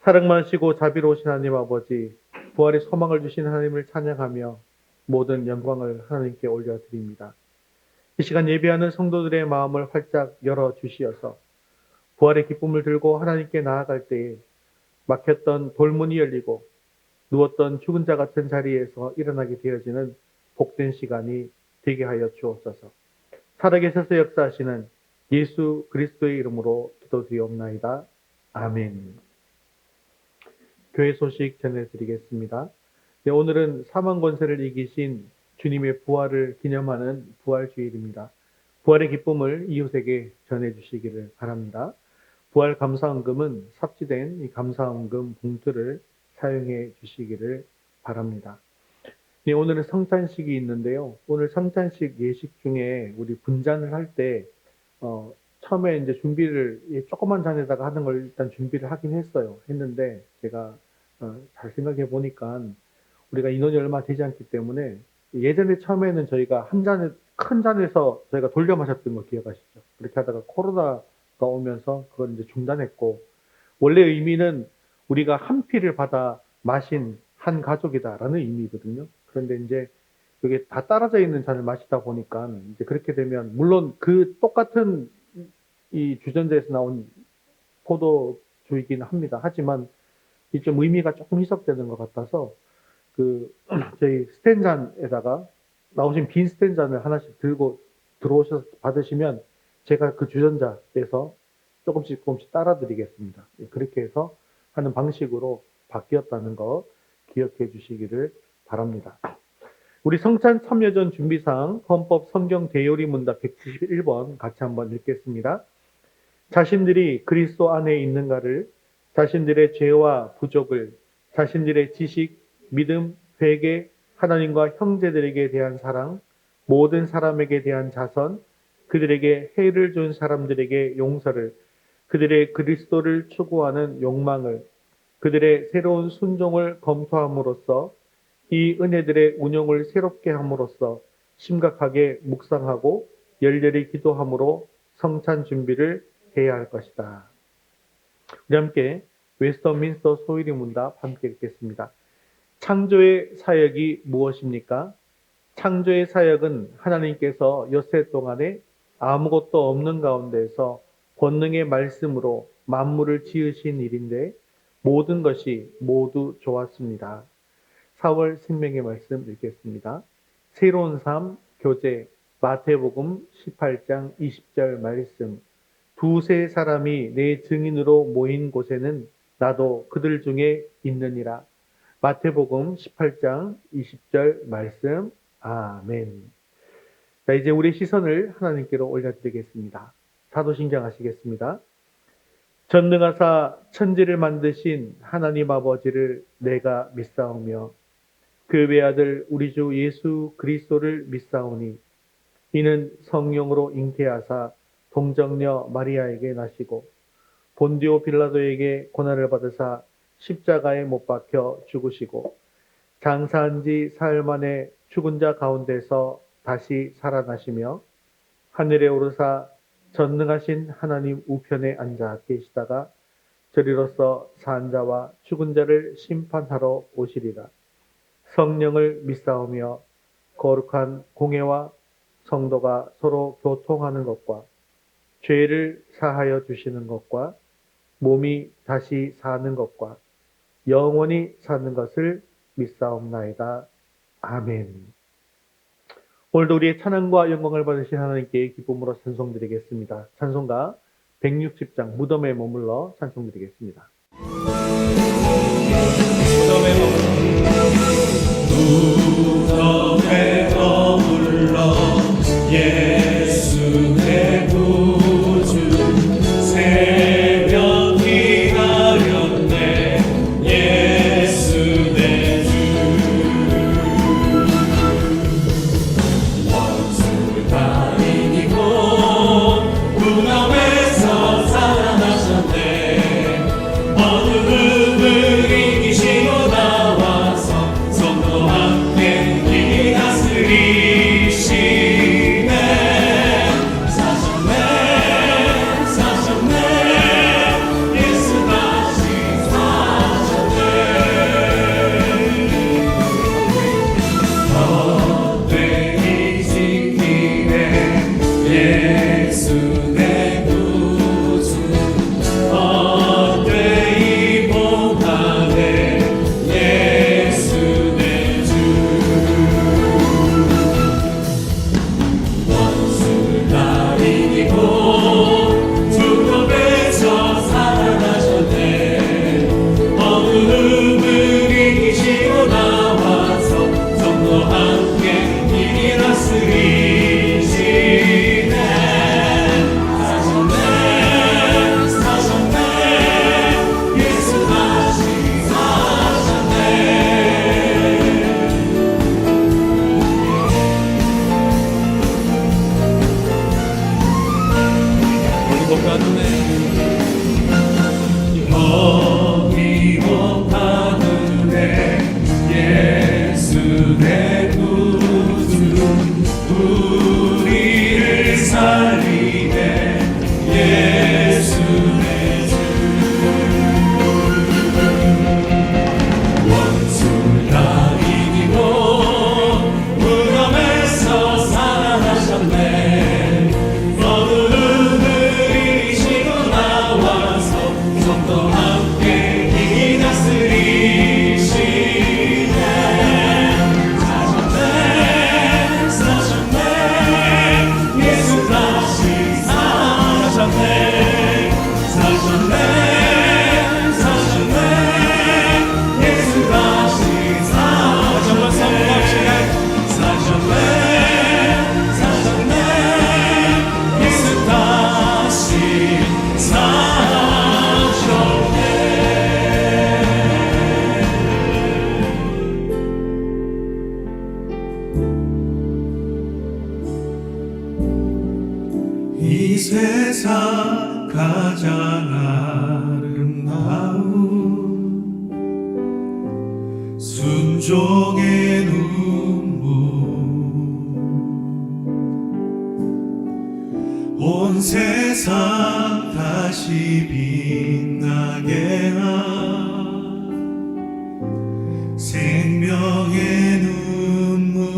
사랑 많으시고 자비로우신 하나님 아버지, 부활의 소망을 주신 하나님을 찬양하며 모든 영광을 하나님께 올려드립니다. 이 시간 예배하는 성도들의 마음을 활짝 열어주시어서 부활의 기쁨을 들고 하나님께 나아갈 때에 막혔던 돌문이 열리고 누웠던 죽은 자 같은 자리에서 일어나게 되어지는 복된 시간이 되게 하여 주옵소서. 살아계셔서 역사하시는 예수 그리스도의 이름으로 기도드리옵나이다. 아멘. 교회 소식 전해드리겠습니다. 네, 오늘은 사망 권세를 이기신 주님의 부활을 기념하는 부활주일입니다. 부활의 기쁨을 이웃에게 전해주시기를 바랍니다. 부활 감사헌금은 삽지된 이 감사헌금 봉투를 사용해 주시기를 바랍니다. 네, 오늘은 성찬식이 있는데요. 오늘 성찬식 예식 중에 우리 분잔을 할 때 처음에 이제 준비를 조그만 잔에다가 하는 걸 일단 준비를 하긴 했는데 제가 잘 생각해 보니까 우리가 인원이 얼마 되지 않기 때문에 예전에 처음에는 저희가 한 잔에 큰 잔에서 저희가 돌려 마셨던 거 기억하시죠? 그렇게 하다가 코로나가 오면서 그걸 이제 중단했고, 원래 의미는 우리가 한 피를 받아 마신 한 가족이다라는 의미거든요. 그런데 이제 그게 다 따라져 있는 잔을 마시다 보니까 이제 그렇게 되면, 물론 그 똑같은 이 주전자에서 나온 포도주이긴 합니다. 하지만 이 좀 의미가 조금 희석되는 것 같아서 저희 스탠잔에다가 나오신 빈 스탠잔을 하나씩 들고 들어오셔서 받으시면 제가 그 주전자에서 조금씩 따라 드리겠습니다. 그렇게 해서 하는 방식으로 바뀌었다는 거 기억해 주시기를 바랍니다. 우리 성찬 참여전 준비사항 헌법 성경 대요리 문답 171번 같이 한번 읽겠습니다. 자신들이 그리스도 안에 있는가를, 자신들의 죄와 부족을, 자신들의 지식, 믿음, 회개, 하나님과 형제들에게 대한 사랑, 모든 사람에게 대한 자선, 그들에게 해를 준 사람들에게 용서를, 그들의 그리스도를 추구하는 욕망을, 그들의 새로운 순종을 검토함으로써 이 은혜들의 운용을 새롭게 함으로써 심각하게 묵상하고 열렬히 기도함으로 성찬 준비를 해야 할 것이다. 우리 함께 웨스터민스터 소위리 문답 함께 읽겠습니다. 창조의 사역이 무엇입니까? 창조의 사역은 하나님께서 엿새 동안에 아무것도 없는 가운데서 권능의 말씀으로 만물을 지으신 일인데 모든 것이 모두 좋았습니다. 4월 생명의 말씀 읽겠습니다. 새로운 삶 교재 마태복음 18장 20절 말씀. 두세 사람이 내 증인으로 모인 곳에는 나도 그들 중에 있느니라. 마태복음 18장 20절 말씀. 아멘. 자, 이제 우리 시선을 하나님께로 올려드리겠습니다. 사도신경 하시겠습니다. 전능하사 천지를 만드신 하나님 아버지를 내가 믿사오며 그 외아들 우리 주 예수 그리스도를 믿사오니 이는 성령으로 잉태하사 동정녀 마리아에게 나시고 본디오 빌라도에게 고난을 받으사 십자가에 못 박혀 죽으시고 장사한 지 사흘 만에 죽은 자 가운데서 다시 살아나시며 하늘에 오르사 전능하신 하나님 우편에 앉아 계시다가 저리로서 산 자와 죽은 자를 심판하러 오시리라. 성령을 믿사오며 거룩한 공회와 성도가 서로 교통하는 것과 죄를 사하여 주시는 것과 몸이 다시 사는 것과 영원히 사는 것을 믿사옵나이다. 아멘. 오늘도 우리의 찬양과 영광을 받으신 하나님께 기쁨으로 찬송드리겠습니다. 찬송가 160장 무덤에 머물러 찬송드리겠습니다. 무덤에 머물러 예수 내 구주 새벽이 가렸네 예수 내 주 원수 다 이기고 무덤에서 살아나셨네 어느 종의 눈물 온 세상 다시 빛나게 한 생명의 눈물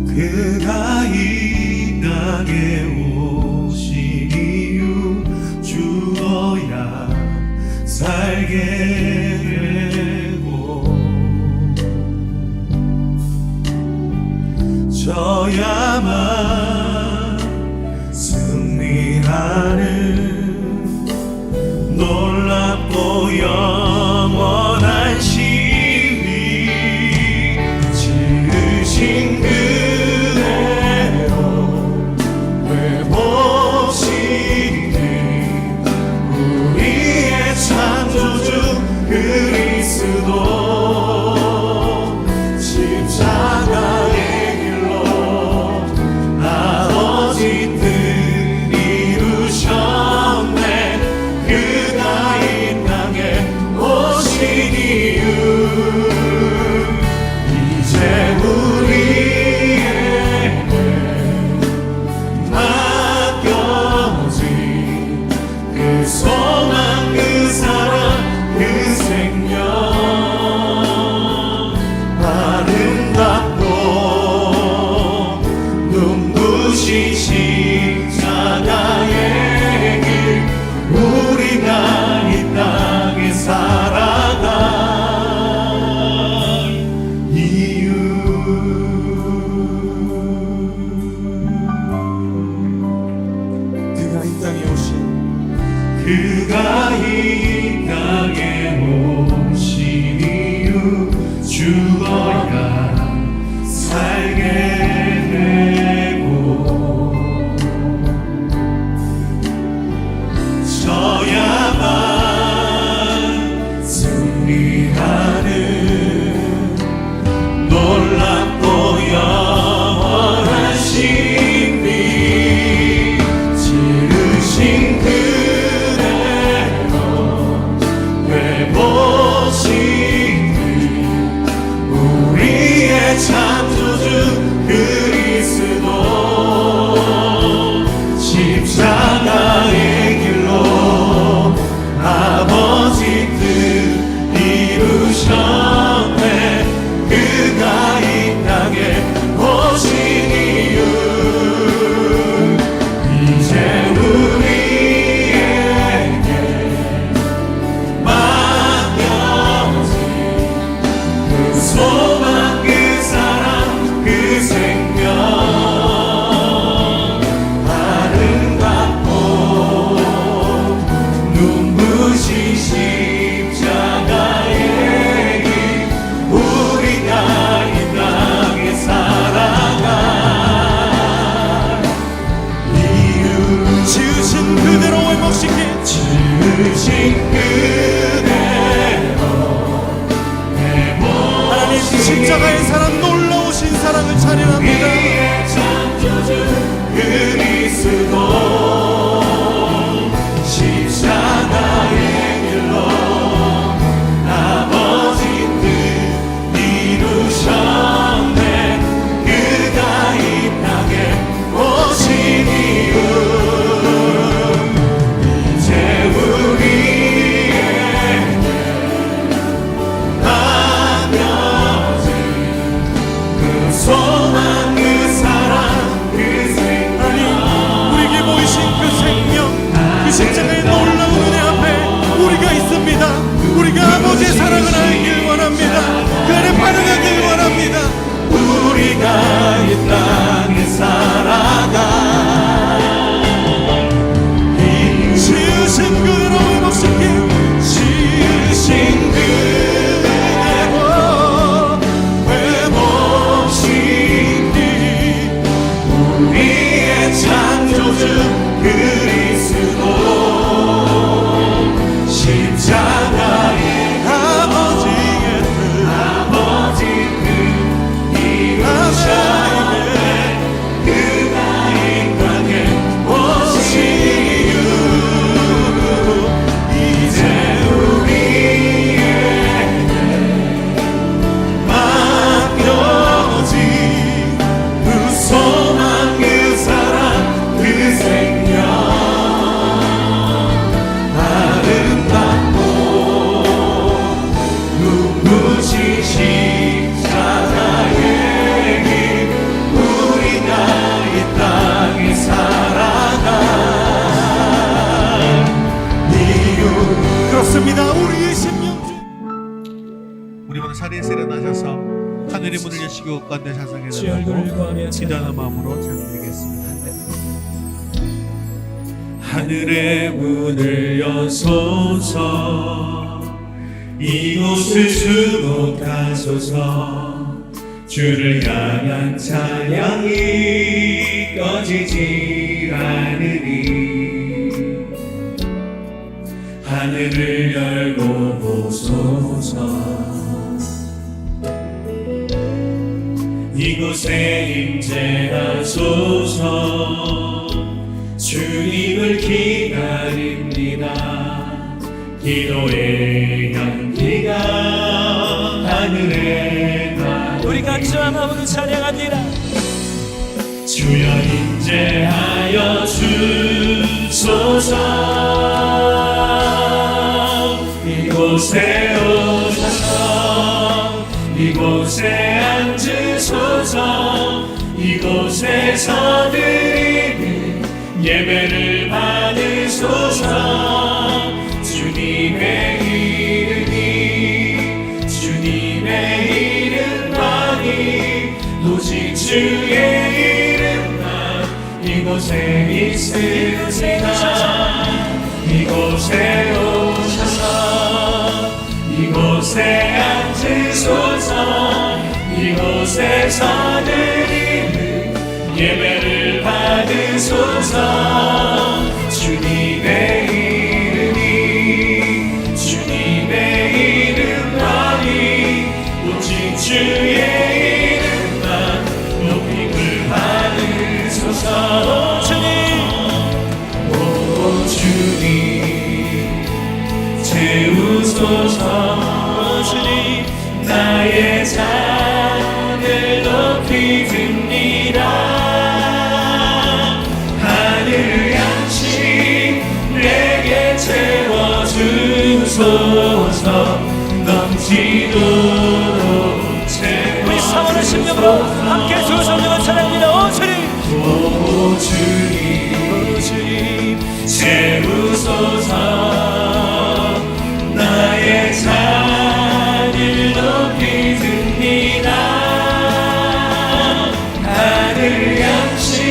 그가 이 땅에 오신 이유 주어야 살게 되고 저야만 승리하는 놀랍고 영원한 시위 지으신 그대로 회복시니 우리의 창조주 그리스도 십자가의 길로 아버지 뜻 이루셨네 그가 이 땅에 오신 이유 이제 우리에게 맡겨진 그 소망 그 사랑 그 생명 아름답고 눈부신 십자가의 길 우리가 이 땅에 살아갈 이유 그가 이 땅에 오신 그가 이 땅에 오신 이유 죽어야 살게 되고 저야만 승리하는 놀랍고 영원한 신비 지으신 그대로 회복시니 우리의 창조주 그리스도 십자가의 길로 아버지 뜻 이루셨네 그가 이 땅에 오신 이유 이제 우리에게 맡겨진 그 소망 그 사랑 그 생명 아름답고 눈부신 십자가의 길 우리가 이 땅에 살아갈 이유 지으신 그대로 회복시킨 지으신 그대로 하나님 십자가의 사랑 놀라우신 사랑을 찬양합니다. 우리의 창조주 그리스도 십자가의 길로 아버지 뜻 이루셨네 그가 이 땅에 오신 이유 이제 우리에게 맡겨진 그 소망 그 사랑 그 생명 우리에게 보이신 그 생명, 그 십자가의 놀라운 은혜 앞에 우리가 있습니다. 우리가 아버지의 사랑을 알길 원합니다. 그 안에 반응하길 원합니다. 우리가 이 땅에 살아갈 지으신 그대로 회복시킨 지으신 그대로 회복시니 우리의 창조주 그리스도 십자가의 아버지의 뜻 아버지 뜻 이루셨네 그가 이 땅에 오신 이유 이제 우리 자리에서 일어나셔서 하늘의 문을 여시고 건대 자성해 달라고 기도하는 마음으로 찬양드리겠습니다. 하늘의 문을 여소서 이곳을 주목하소서 주를 향한 찬양이 꺼지지 않으리 하늘을 열고 보소서 이곳에 임재하소서 주님을 기다립니다 기도의 향기가 하늘에 나 우리 같이 마음으로 찬양합니다. 주여 임재하여 주소서 이곳에 오셔서 이곳에 앉으소서 이곳에서 드리는 예배를 받으소서 주님의 이름만이 오직 주의 이름만 이곳에 있으리라 이곳에 오셔서 이곳에 앉으소서 이곳에서 드리는 예배를 받으소서 주님의 이름만이 오직 주의 이름만 높임을 받으소서 오 주님 채우소서 오 주님 나의 잔을 높이 듭니다 하늘 양식 내게 채워주소서 넘치도록 우리 사모를 심령으로 함께 주 성령을 찬양합니다. 오 주님 오 주님 채우소서 나의 잔을 높이 듭니다 하늘 양식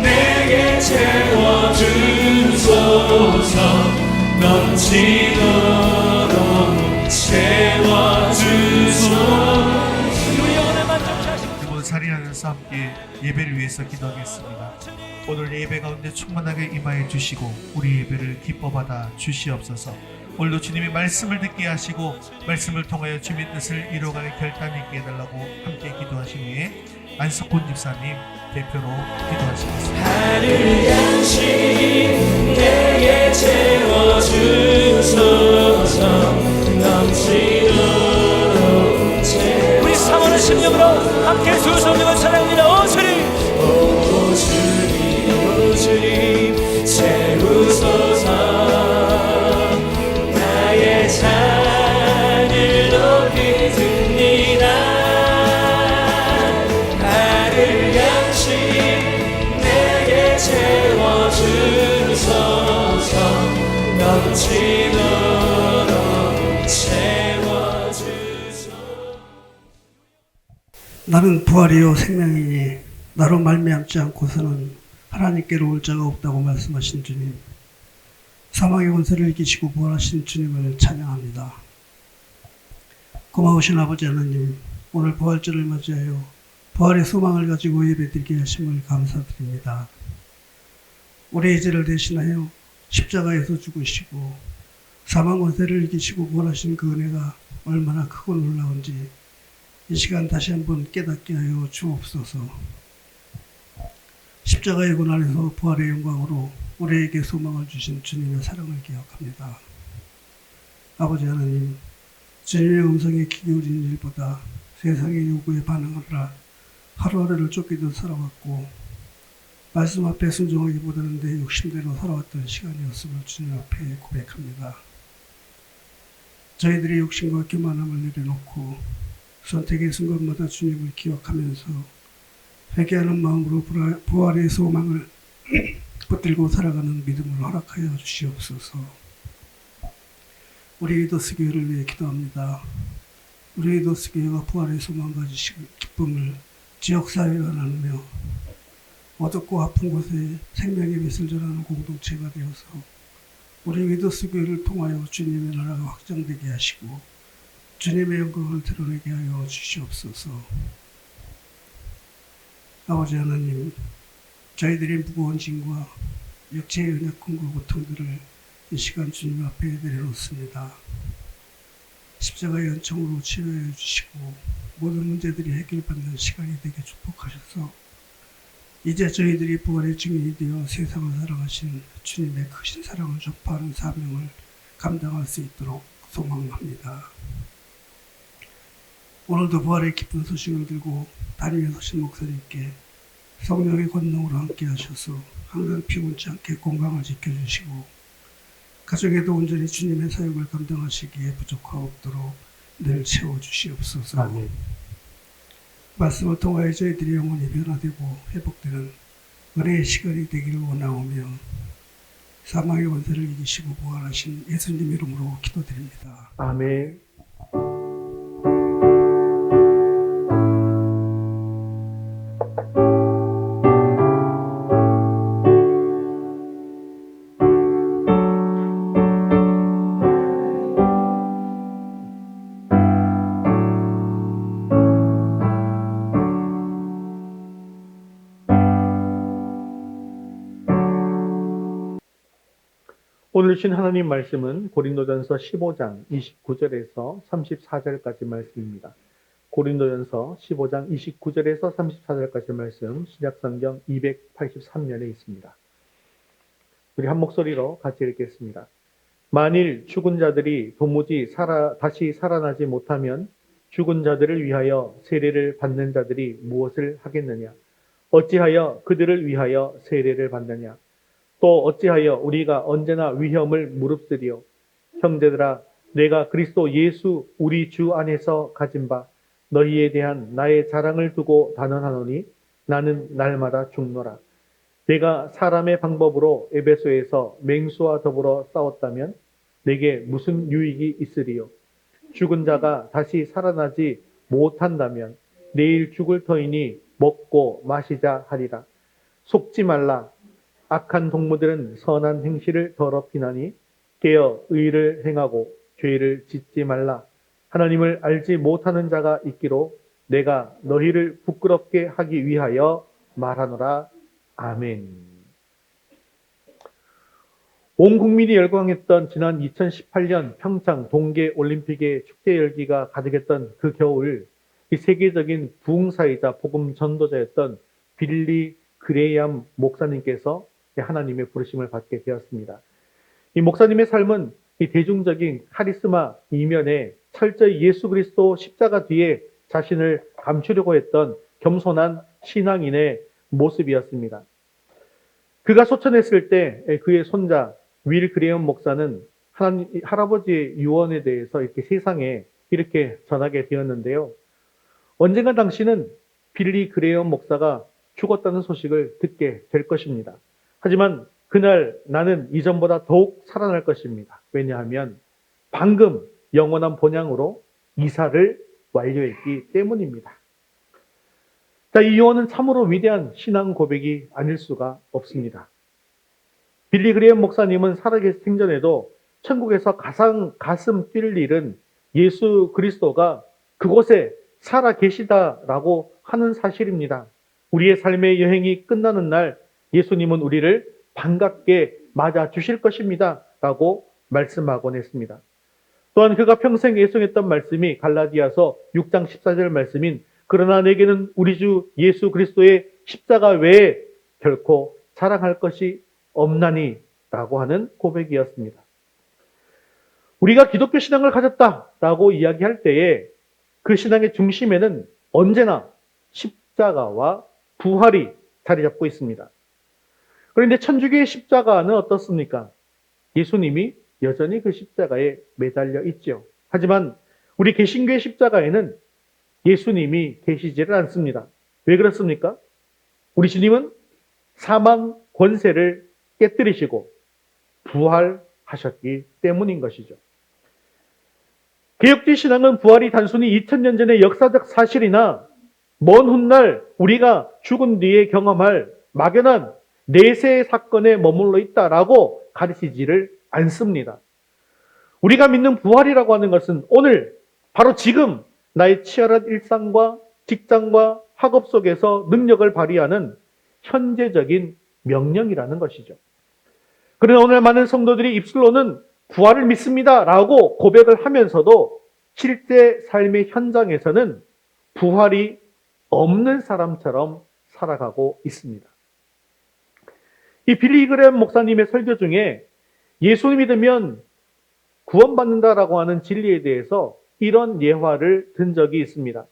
내게 채워주소서 넘치도록 채워주소서 우리 영혼을 만족케 하시고 이번 자리하면서 함께 예배를 위해서 기도하겠습니다. 오늘 예배 가운데 충만하게 임하여 주시고 우리 예배를 기뻐받아 주시옵소서. 오늘도 주님의 말씀을 듣게 하시고 말씀을 통하여 주님의 뜻을 이루어갈 결단이 있게 해달라고 함께 기도하신 후에 안석훈 집사님 대표로 기도하시겠습니다. 하늘 양식 내게 채워주소서 넘치도록 우리 사모를 심령으로 함께 주 성령을 찬양합니다. 오 주님 오 주님 채우소서 나의 잔을 높이 듭니다 하늘 양식 내게 채워주소서 넘치도록 채워주소서 나는 부활이요 생명이니 나로 말미암지 않고서는 하나님께로 올 자가 없다고 말씀하신 주님, 사망의 권세를 이기시고 부활하신 주님을 찬양합니다. 고마우신 아버지 하나님, 오늘 부활절을 맞이하여 부활의 소망을 가지고 예배드리게 하심을 감사드립니다. 우리의 죄를 대신하여 십자가에서 죽으시고 사망 권세를 이기시고 부활하신 그 은혜가 얼마나 크고 놀라운지 이 시간 다시 한번 깨닫게 하여 주옵소서. 십자가의 고난에서 부활의 영광으로 우리에게 소망을 주신 주님의 사랑을 기억합니다. 아버지 하나님, 주님의 음성에 귀 기울이는 일보다 세상의 요구에 반응하느라 하루하루를 쫓기듯 살아왔고 말씀 앞에 순종하기보다는 내 욕심대로 살아왔던 시간이었음을 주님 앞에 고백합니다. 저희들이 욕심과 교만함을 내려놓고 선택의 순간마다 주님을 기억하면서 회개하는 마음으로 부활의 소망을 붙들고 살아가는 믿음을 허락하여 주시옵소서. 우리 리더스 교회를 위해 기도합니다. 우리 에도스교회가 부활의 소망 가지시고 기쁨을 지역사회가 나누며 어둡고 아픈 곳에 생명의 빛을 전하는 공동체가 되어서 우리 에도스교회를 통하여 주님의 나라가 확장되게 하시고 주님의 영광을 드러내게 하여 주시옵소서. 아버지 하나님, 저희들의 무거운 짐과 육체의 연약함과 고통들을 이 시간 주님 앞에 내려놓습니다. 십자가의 연총으로 치료해 주시고 모든 문제들이 해결받는 시간이 되게 축복하셔서 이제 저희들이 부활의 증인이 되어 세상을 사랑하신 주님의 크신 사랑을 전파하는 사명을 감당할 수 있도록 소망합니다. 오늘도 부활의 기쁜 소식을 들고 다니엘 서신 목사님께 성령의 권능으로 함께 하셔서 항상 피곤치 않게 건강을 지켜주시고 가정에도 온전히 주님의 사역을 감당하시기에 부족하옵도록 늘 채워주시옵소서. 아멘. 말씀을 통하여 저희들이 영혼이 변화되고 회복되는 은혜의 시간이 되기를 원하오며 사망의 권세를 이기시고 부활하신 예수님 이름으로 기도드립니다. 아멘. 오늘 주신 하나님 말씀은 고린도전서 15장 29절에서 34절까지 말씀입니다. 고린도전서 15장 29절에서 34절까지 말씀 신약성경 283면에 있습니다. 우리 한 목소리로 같이 읽겠습니다. 만일 죽은 자들이 도무지 다시 살아나지 못하면 죽은 자들을 위하여 세례를 받는 자들이 무엇을 하겠느냐? 어찌하여 그들을 위하여 세례를 받느냐? 또 어찌하여 우리가 언제나 위험을 무릅쓰리요? 형제들아, 내가 그리스도 예수 우리 주 안에서 가진 바 너희에 대한 나의 자랑을 두고 단언하노니 나는 날마다 죽노라. 내가 사람의 방법으로 에베소에서 맹수와 더불어 싸웠다면 내게 무슨 유익이 있으리요? 죽은 자가 다시 살아나지 못한다면 내일 죽을 터이니 먹고 마시자 하리라. 속지 말라. 악한 동무들은 선한 행실을 더럽히나니 깨어 의를 행하고 죄를 짓지 말라. 하나님을 알지 못하는 자가 있기로 내가 너희를 부끄럽게 하기 위하여 말하노라. 아멘. 온 국민이 열광했던 지난 2018년 평창 동계올림픽의 축제 열기가 가득했던 그 겨울, 이 세계적인 부흥사이자 복음 전도자였던 빌리 그레이엄 목사님께서 하나님의 부르심을 받게 되었습니다. 이 목사님의 삶은 이 대중적인 카리스마 이면에 철저히 예수 그리스도 십자가 뒤에 자신을 감추려고 했던 겸손한 신앙인의 모습이었습니다. 그가 소천했을 때 그의 손자 윌 그레이엄 목사는 할아버지의 유언에 대해서 이렇게 세상에 이렇게 전하게 되었는데요. 언젠가 당신은 빌리 그레이엄 목사가 죽었다는 소식을 듣게 될 것입니다. 하지만 그날 나는 이전보다 더욱 살아날 것입니다. 왜냐하면 방금 영원한 본향으로 이사를 완료했기 때문입니다. 자, 이 유언은 참으로 위대한 신앙 고백이 아닐 수가 없습니다. 빌리 그레이엄 목사님은 살아계신 생전에도 천국에서 가장 가슴 뛸 일은 예수 그리스도가 그곳에 살아 계시다라고 하는 사실입니다. 우리의 삶의 여행이 끝나는 날 예수님은 우리를 반갑게 맞아 주실 것입니다 라고 말씀하곤 했습니다. 또한 그가 평생 애송했던 말씀이 갈라디아서 6장 14절 말씀인 그러나 내게는 우리 주 예수 그리스도의 십자가 외에 결코 자랑할 것이 없나니 라고 하는 고백이었습니다. 우리가 기독교 신앙을 가졌다라고 이야기할 때에 그 신앙의 중심에는 언제나 십자가와 부활이 자리 잡고 있습니다. 그런데 천주교의 십자가는 어떻습니까? 예수님이 여전히 그 십자가에 매달려 있죠. 하지만 우리 개신교의 십자가에는 예수님이 계시지를 않습니다. 왜 그렇습니까? 우리 주님은 사망 권세를 깨뜨리시고 부활하셨기 때문인 것이죠. 개혁주의 신앙은 부활이 단순히 2000년 전의 역사적 사실이나 먼 훗날 우리가 죽은 뒤에 경험할 막연한 내세의 사건에 머물러 있다라고 가르치지를 않습니다. 우리가 믿는 부활이라고 하는 것은 오늘 바로 지금 나의 치열한 일상과 직장과 학업 속에서 능력을 발휘하는 현재적인 명령이라는 것이죠. 그러나 오늘 많은 성도들이 입술로는 부활을 믿습니다라고 고백을 하면서도 실제 삶의 현장에서는 부활이 없는 사람처럼 살아가고 있습니다. 이 빌리 그레엄 목사님의 설교 중에 예수를 믿으면 구원받는다라고 하는 진리에 대해서 이런 예화를 든 적이 있습니다.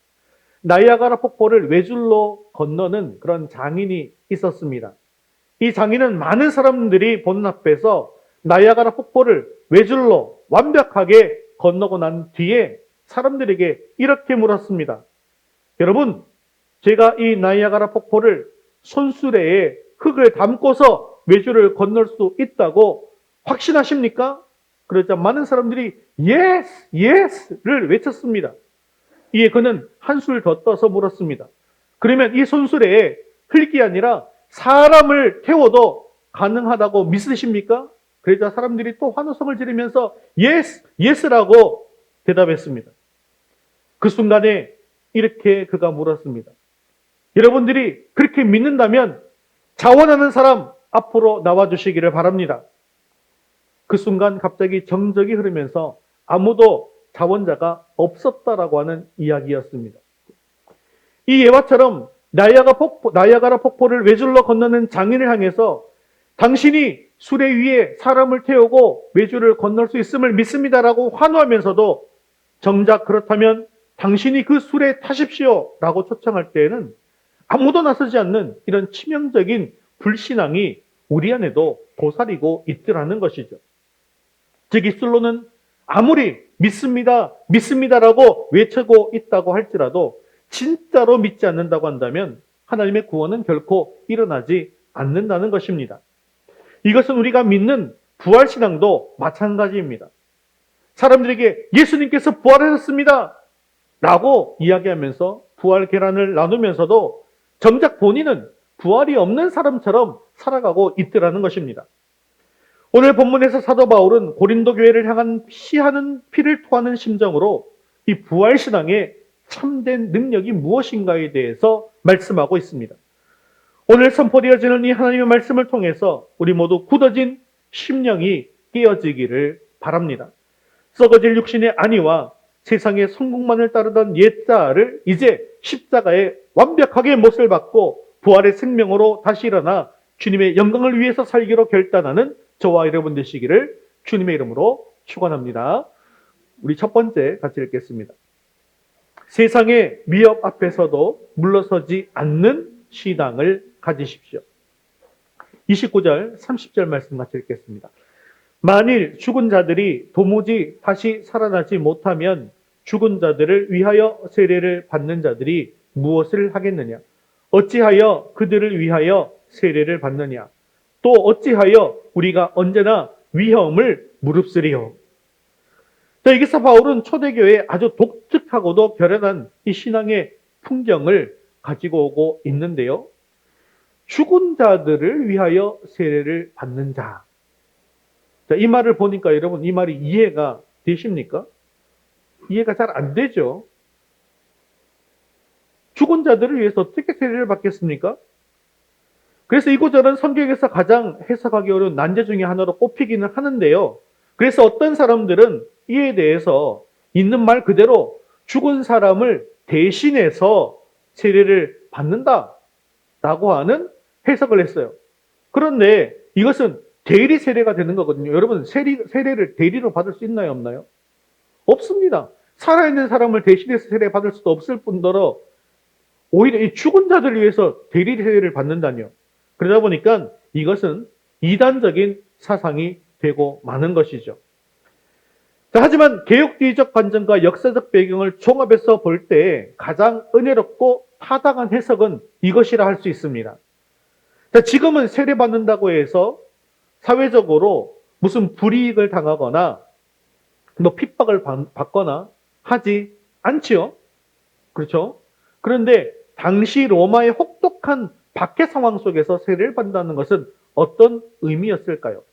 나이아가라 폭포를 외줄로 건너는 그런 장인이 있었습니다. 이 장인은 많은 사람들이 보는 앞에서 나이아가라 폭포를 외줄로 완벽하게 건너고 난 뒤에 사람들에게 이렇게 물었습니다. 여러분, 제가 이 나이아가라 폭포를 손수레에 흙을 담고서 외줄을 건널 수 있다고 확신하십니까? 그러자 많은 사람들이 yes, yes를 외쳤습니다. 이에 그는 한술 더 떠서 물었습니다. 그러면 이 손수레에 흙이 아니라 사람을 태워도 가능하다고 믿으십니까? 그러자 사람들이 또 환호성을 지르면서 yes, yes라고 대답했습니다. 그 순간에 이렇게 그가 물었습니다. 여러분들이 그렇게 믿는다면 자원하는 사람 앞으로 나와주시기를 바랍니다. 그 순간 갑자기 정적이 흐르면서 아무도 자원자가 없었다라고 하는 이야기였습니다. 이 예화처럼 나이아가라 폭포를 외줄로 건너는 장인을 향해서 당신이 수레 위에 사람을 태우고 외줄을 건널 수 있음을 믿습니다라고 환호하면서도 정작 그렇다면 당신이 그 수레에 타십시오 라고 초청할 때에는 아무도 나서지 않는 이런 치명적인 불신앙이 우리 안에도 도사리고 있더라는 것이죠. 즉 입술로는 아무리 믿습니다라고 외치고 있다고 할지라도 진짜로 믿지 않는다고 한다면 하나님의 구원은 결코 일어나지 않는다는 것입니다. 이것은 우리가 믿는 부활신앙도 마찬가지입니다. 사람들에게 예수님께서 부활하셨습니다 라고 이야기하면서 부활 계란을 나누면서도 정작 본인은 부활이 없는 사람처럼 살아가고 있더라는 것입니다. 오늘 본문에서 사도 바울은 고린도 교회를 향한 피를 토하는 심정으로 이 부활신앙의 참된 능력이 무엇인가에 대해서 말씀하고 있습니다. 오늘 선포되어지는 이 하나님의 말씀을 통해서 우리 모두 굳어진 심령이 깨어지기를 바랍니다. 썩어질 육신의 안위와 세상의 성공만을 따르던 옛자를 이제 십자가에 완벽하게 못을 받고 부활의 생명으로 다시 일어나 주님의 영광을 위해서 살기로 결단하는 저와 여러분 되시기를 주님의 이름으로 축원합니다. 우리 첫 번째 같이 읽겠습니다. 세상의 위협 앞에서도 물러서지 않는 신앙을 가지십시오. 29절, 30절 말씀 같이 읽겠습니다. 만일 죽은 자들이 도무지 다시 살아나지 못하면 죽은 자들을 위하여 세례를 받는 자들이 무엇을 하겠느냐? 어찌하여 그들을 위하여 세례를 받느냐? 또 어찌하여 우리가 언제나 위험을 무릅쓰리요? 자, 여기서 바울은 초대교회에 아주 독특하고도 결연한 이 신앙의 풍경을 가지고 오고 있는데요. 죽은 자들을 위하여 세례를 받는 자. 자, 이 말을 보니까 여러분 이 말이 이해가 되십니까? 이해가 잘 안 되죠. 죽은 자들을 위해서 어떻게 세례를 받겠습니까? 그래서 이 구절은 성경에서 가장 해석하기 어려운 난제 중에 하나로 꼽히기는 하는데요. 그래서 어떤 사람들은 이에 대해서 있는 말 그대로 죽은 사람을 대신해서 세례를 받는다라고 하는 해석을 했어요. 그런데 이것은 대리 세례가 되는 거거든요. 여러분, 세례를 대리로 받을 수 있나요, 없나요? 없습니다. 살아있는 사람을 대신해서 세례 받을 수도 없을 뿐더러 오히려 이 죽은 자들을 위해서 대리 세례를 받는다뇨. 그러다 보니까 이것은 이단적인 사상이 되고 마는 것이죠. 자, 하지만 개혁주의적 관점과 역사적 배경을 종합해서 볼 때 가장 은혜롭고 타당한 해석은 이것이라 할 수 있습니다. 자, 지금은 세례받는다고 해서 사회적으로 무슨 불이익을 당하거나 뭐 핍박을 받거나 하지 않지요. 그렇죠? 그런데 당시 로마의 혹독한 박해 상황 속에서 세례를 받는다는 것은 어떤 의미였을까요?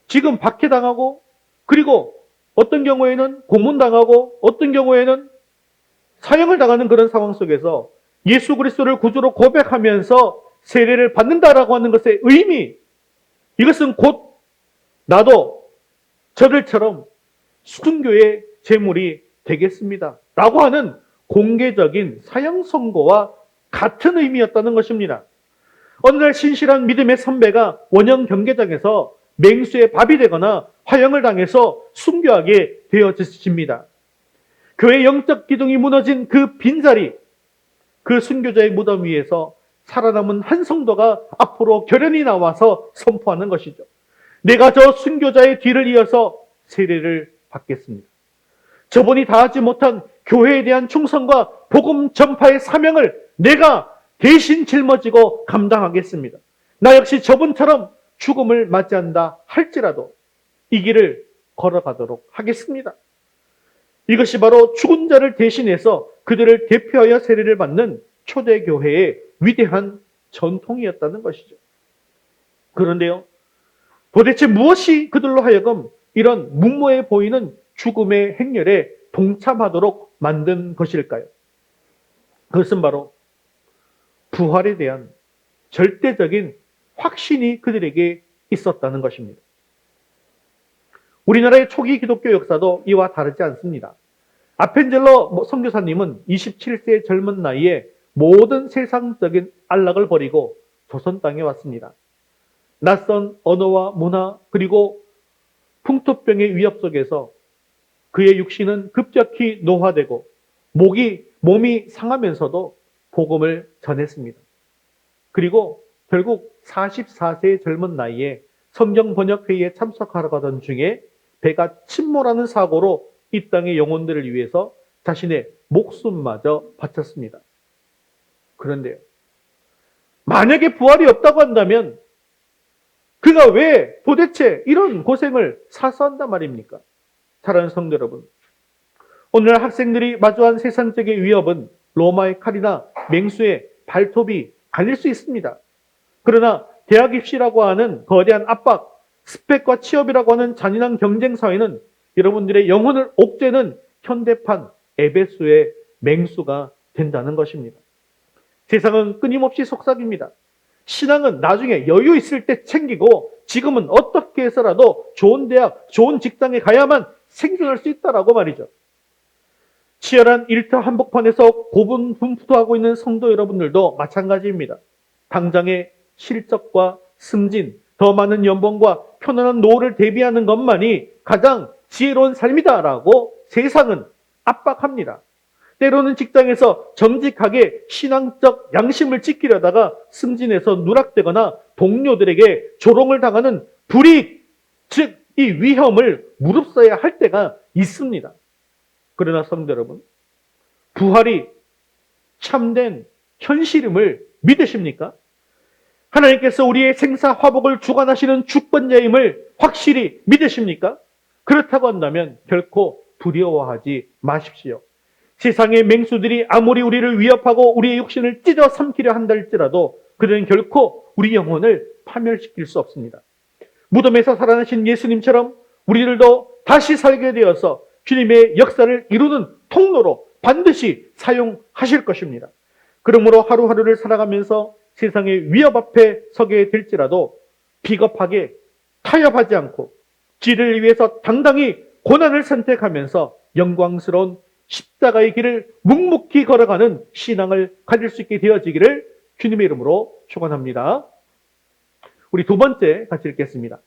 지금 박해당하고, 그리고 어떤 경우에는 고문당하고, 어떤 경우에는 사형을 당하는 그런 상황 속에서 예수 그리스도를 구주로 고백하면서 세례를 받는다라고 하는 것의 의미, 이것은 곧 나도 저들처럼 순교의 제물이 되겠습니다 라고 하는 공개적인 사형 선고와 같은 의미였다는 것입니다. 어느 날 신실한 믿음의 선배가 원형 경계장에서 맹수의 밥이 되거나 화형을 당해서 순교하게 되어집니다. 교회 영적 기둥이 무너진 그 빈자리, 그 순교자의 무덤 위에서 살아남은 한 성도가 앞으로 결연히 나와서 선포하는 것이죠. 내가 저 순교자의 뒤를 이어서 세례를 받겠습니다. 저분이 다하지 못한 교회에 대한 충성과 복음 전파의 사명을 내가 대신 짊어지고 감당하겠습니다. 나 역시 저분처럼 죽음을 맞이한다 할지라도 이 길을 걸어가도록 하겠습니다. 이것이 바로 죽은 자를 대신해서 그들을 대표하여 세례를 받는 초대교회의 위대한 전통이었다는 것이죠. 그런데요, 도대체 무엇이 그들로 하여금 이런 문모해 보이는 죽음의 행렬에 동참하도록 만든 것일까요? 그것은 바로 부활에 대한 절대적인 확신이 그들에게 있었다는 것입니다. 우리나라의 초기 기독교 역사도 이와 다르지 않습니다. 아펜젤러 선교사님은 27세의 젊은 나이에 모든 세상적인 안락을 버리고 조선 땅에 왔습니다. 낯선 언어와 문화 그리고 풍토병의 위협 속에서 그의 육신은 급격히 노화되고 몸이 상하면서도 복음을 전했습니다. 그리고 결국 44세의 젊은 나이에 성경 번역회의에 참석하러 가던 중에 배가 침몰하는 사고로 이 땅의 영혼들을 위해서 자신의 목숨마저 바쳤습니다. 그런데요, 만약에 부활이 없다고 한다면 그가 왜 도대체 이런 고생을 사서 한단 말입니까? 사랑하는 성도 여러분, 오늘날 학생들이 마주한 세상적인 위협은 로마의 칼이나 맹수의 발톱이 아닐 수 있습니다. 그러나 대학 입시라고 하는 거대한 압박, 스펙과 취업이라고 하는 잔인한 경쟁 사회는 여러분들의 영혼을 옥죄는 현대판 에베소의 맹수가 된다는 것입니다. 세상은 끊임없이 속삭입니다. 신앙은 나중에 여유 있을 때 챙기고 지금은 어떻게 해서라도 좋은 대학, 좋은 직장에 가야만 생존할 수 있다라고 말이죠. 치열한 일터 한복판에서 고분분투하고 있는 성도 여러분들도 마찬가지입니다. 당장의 실적과 승진, 더 많은 연봉과 편안한 노후를 대비하는 것만이 가장 지혜로운 삶이다라고 세상은 압박합니다. 때로는 직장에서 정직하게 신앙적 양심을 지키려다가 승진해서 누락되거나 동료들에게 조롱을 당하는 불이익, 즉 이 위험을 무릅써야 할 때가 있습니다. 그러나 성도 여러분, 부활이 참된 현실임을 믿으십니까? 하나님께서 우리의 생사 화복을 주관하시는 주권자임을 확실히 믿으십니까? 그렇다고 한다면 결코 두려워하지 마십시오. 세상의 맹수들이 아무리 우리를 위협하고 우리의 육신을 찢어 삼키려 한다 할지라도 그들은 결코 우리 영혼을 파멸시킬 수 없습니다. 무덤에서 살아나신 예수님처럼 우리들도 다시 살게 되어서 주님의 역사를 이루는 통로로 반드시 사용하실 것입니다. 그러므로 하루하루를 살아가면서 세상의 위협 앞에 서게 될지라도 비겁하게 타협하지 않고 지를 위해서 당당히 고난을 선택하면서 영광스러운 십자가의 길을 묵묵히 걸어가는 신앙을 가질 수 있게 되어지기를 주님의 이름으로 축원합니다. 우리 두 번째 같이 읽겠습니다.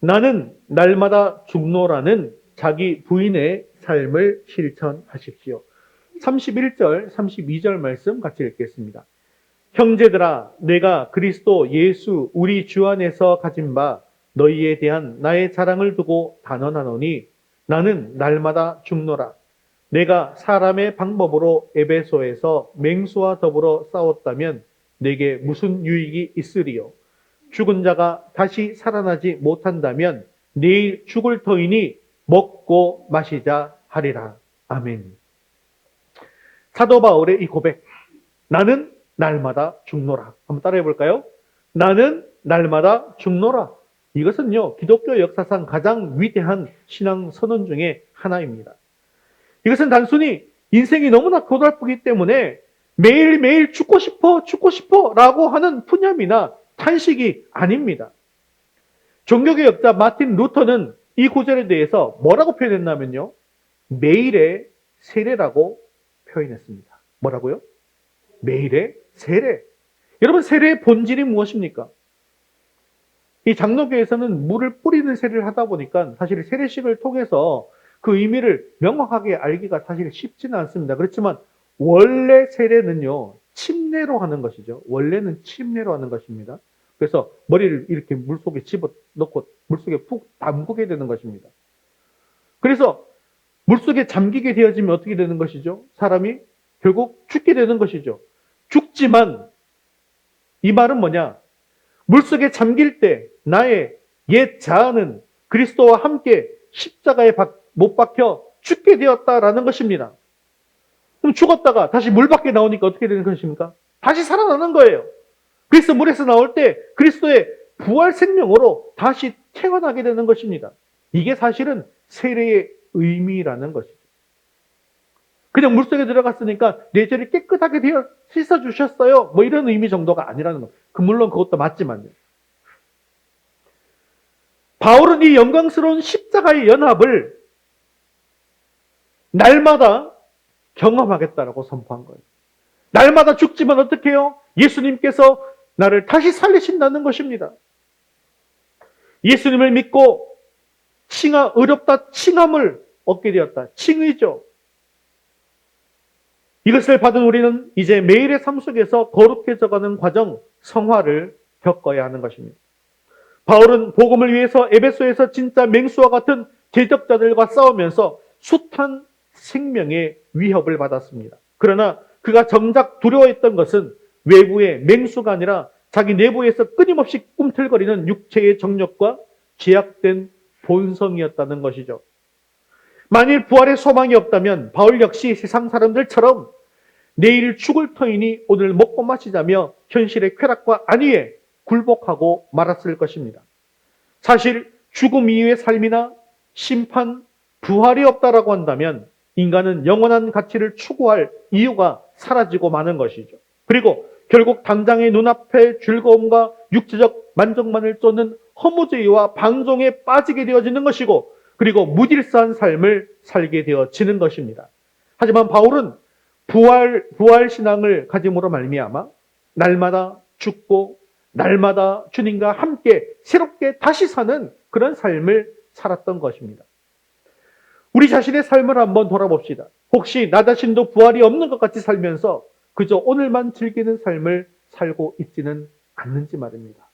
나는 날마다 죽노라는 자기 부인의 삶을 실천하십시오. 31절, 32절 말씀 같이 읽겠습니다. 형제들아, 내가 그리스도 예수 우리 주 안에서 가진 바 너희에 대한 나의 자랑을 두고 단언하노니 나는 날마다 죽노라. 내가 사람의 방법으로 에베소에서 맹수와 더불어 싸웠다면 내게 무슨 유익이 있으리요? 죽은 자가 다시 살아나지 못한다면 내일 죽을 터이니 먹고 마시자 하리라. 아멘. 사도 바울의 이 고백, 나는 날마다 죽노라. 한번 따라해 볼까요? 나는 날마다 죽노라. 이것은요, 기독교 역사상 가장 위대한 신앙 선언 중에 하나입니다. 이것은 단순히 인생이 너무나 고달프기 때문에 매일매일 죽고 싶어 라고 하는 푸념이나 탄식이 아닙니다. 종교계 역자 마틴 루터는 이 구절에 대해서 뭐라고 표현했냐면요, 매일의 세례라고 표현했습니다. 뭐라고요? 매일의 세례. 여러분, 세례의 본질이 무엇입니까? 이 장로교에서는 물을 뿌리는 세례를 하다 보니까 사실 세례식을 통해서 그 의미를 명확하게 알기가 사실 쉽지는 않습니다. 그렇지만 원래 세례는요, 침례로 하는 것이죠. 원래는 침례로 하는 것입니다. 그래서 머리를 이렇게 물속에 집어넣고 물속에 푹 담그게 되는 것입니다. 그래서 물속에 잠기게 되어지면 어떻게 되는 것이죠? 사람이 결국 죽게 되는 것이죠. 죽지만 이 말은 뭐냐? 물속에 잠길 때 나의 옛 자아는 그리스도와 함께 십자가에 못 박혀 죽게 되었다라는 것입니다. 그럼 죽었다가 다시 물 밖에 나오니까 어떻게 되는 것입니까? 다시 살아나는 거예요. 그래서 물에서 나올 때 그리스도의 부활 생명으로 다시 태어나게 되는 것입니다. 이게 사실은 세례의 의미라는 것이죠. 그냥 물속에 들어갔으니까 내 죄를 깨끗하게 되어 씻어주셨어요, 뭐 이런 의미 정도가 아니라는 거. 물론 그것도 맞지만요. 바울은 이 영광스러운 십자가의 연합을 날마다 경험하겠다라고 선포한 거예요. 날마다 죽지만 어떻게 해요? 예수님께서 나를 다시 살리신다는 것입니다. 예수님을 믿고 의롭다 칭함을 얻게 되었다. 칭의죠. 이것을 받은 우리는 이제 매일의 삶 속에서 거룩해져가는 과정, 성화를 겪어야 하는 것입니다. 바울은 복음을 위해서 에베소에서 진짜 맹수와 같은 대적자들과 싸우면서 숱한 생명의 위협을 받았습니다. 그러나 그가 정작 두려워했던 것은 외부의 맹수가 아니라 자기 내부에서 끊임없이 꿈틀거리는 육체의 정욕과 제약된 본성이었다는 것이죠. 만일 부활의 소망이 없다면 바울 역시 세상 사람들처럼 내일 죽을 터이니 오늘 먹고 마시자며 현실의 쾌락과 안위에 굴복하고 말았을 것입니다. 사실 죽음 이후의 삶이나 심판, 부활이 없다라고 한다면 인간은 영원한 가치를 추구할 이유가 사라지고 마는 것이죠. 그리고 결국 당장의 눈앞의 즐거움과 육체적 만족만을 쫓는 허무주의와 방종에 빠지게 되어지는 것이고, 그리고 무질서한 삶을 살게 되어지는 것입니다. 하지만 바울은 부활 신앙을 가짐으로 말미암아 날마다 죽고 날마다 주님과 함께 새롭게 다시 사는 그런 삶을 살았던 것입니다. 우리 자신의 삶을 한번 돌아봅시다. 혹시 나 자신도 부활이 없는 것 같이 살면서 그저 오늘만 즐기는 삶을 살고 있지는 않는지 말입니다.